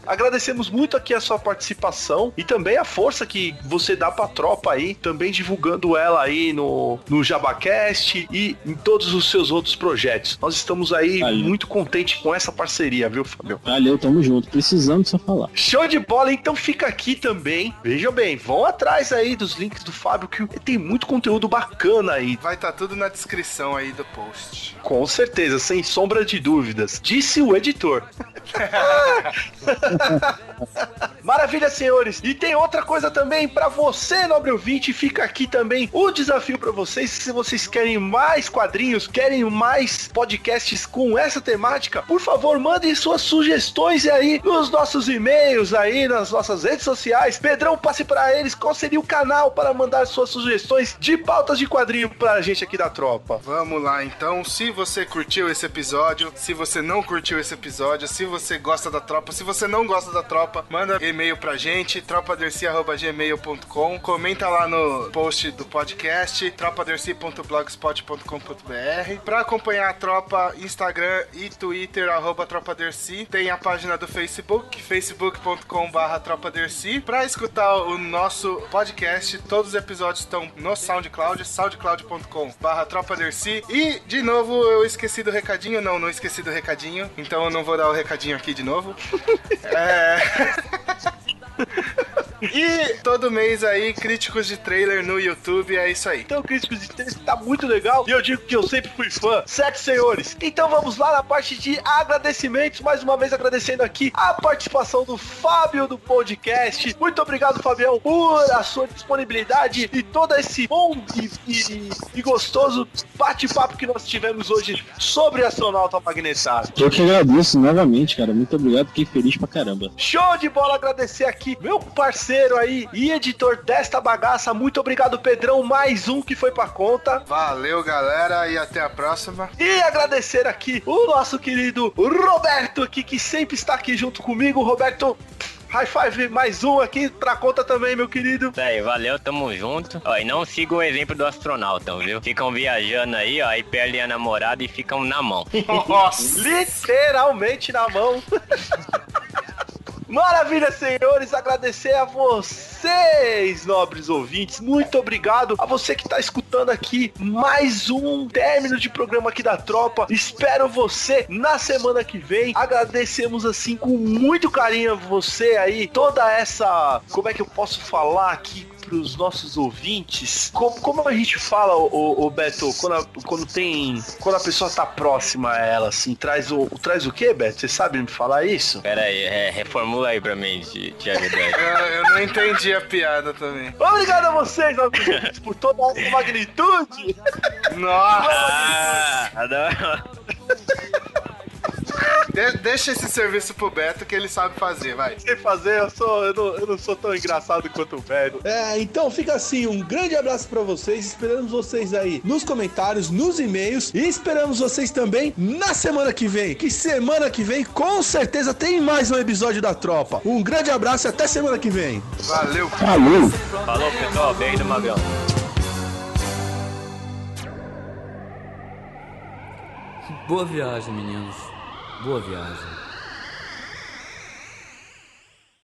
agradecemos muito aqui a sua participação e também a força que você dá pra Tropa aí, também divulgando ela aí no JabaCast e em todos os seus outros projetos. Nós estamos aí muito contentes com essa parceria, viu, Fábio? Valeu, tamo junto. Precisamos só falar. Show de bola, então fica aqui também. Vejam bem, vão atrás aí dos links do Fábio, que tem muito conteúdo bacana aí. Vai estar tudo na descrição aí do post. Com certeza, sem sombra de dúvidas. Disse o editor. Maravilha, senhores. E tem outra coisa também pra você, nobre ouvinte. Fica aqui também o desafio pra vocês. Se vocês querem mais quadrinhos, querem mais podcasts com essa temática, por favor, mandem suas sugestões aí nos nossos e-mails aí, nas nossas redes sociais. Pedrão, passe pra eles qual seria o canal para mandar suas sugestões de pautas de quadrinho pra gente aqui da Tropa. Vamos lá, então. Se você curtiu esse episódio, se você não curtiu esse episódio, se você gosta da Tropa, se você não gosta da Tropa, manda e-mail pra gente, tropaderci@gmail.com, comenta lá no post do podcast, tropaderci.blogspot.com.br. Pra acompanhar a Tropa, Instagram e Twitter, @tropaderci. Tem a página do Facebook, facebook.com/tropaderci. Pra escutar o nosso podcast, todos os episódios estão no SoundCloud, soundcloud.com/tropaderci. E, de novo, eu esqueci do recadinho. Não esqueci do recadinho, então eu não vou dar o recadinho aqui de novo. E todo mês aí, críticos de trailer no YouTube, é isso aí. Então, críticos de trailer tá muito legal. E eu digo que eu sempre fui fã, certo, senhores? Então vamos lá na parte de agradecimentos. Mais uma vez agradecendo aqui a participação do Fábio do podcast. Muito obrigado, Fabião, por a sua disponibilidade e todo esse bom e gostoso bate-papo que nós tivemos hoje sobre Astronauta Magnetado. Eu que agradeço novamente, cara. Muito obrigado, fiquei feliz pra caramba. Show de bola, agradecer aqui meu parceiro aí e editor desta bagaça. Muito obrigado, Pedrão, mais um que foi pra conta. Valeu, galera, e até a próxima. E agradecer aqui o nosso querido Roberto aqui, que sempre está aqui junto comigo. Roberto, high five, mais um aqui pra conta também, meu querido. Isso aí, valeu, tamo junto. Ó, e não sigam o exemplo do astronauta, viu? Ficam viajando aí, ó, aí perdem a namorada e ficam na mão. Nossa, literalmente na mão. Maravilha, senhores, agradecer a vocês, nobres ouvintes, muito obrigado a você que tá escutando aqui mais um término de programa aqui da Tropa. Espero você na semana que vem. Agradecemos assim com muito carinho a você aí, toda essa, como é que eu posso falar aqui pros nossos ouvintes, como a gente fala, o Beto, quando a pessoa tá próxima a ela, assim, traz o quê, Beto? Você sabe me falar isso? Pera aí, reformula aí pra mim, te ajudar. Eu não entendi a piada também. Obrigado a vocês, amigos, por toda essa magnitude. Nossa! Adoro. Deixa esse serviço pro Beto que ele sabe fazer, vai. Sem fazer, eu não sou tão engraçado quanto o Beto. Então fica assim, um grande abraço pra vocês, esperamos vocês aí nos comentários, nos e-mails, e esperamos vocês também na semana que vem, com certeza tem mais um episódio da Tropa. Um grande abraço e até semana que vem. Valeu. Falou, pessoal, beijo do Magrão. Boa viagem, meninos. Boa viagem.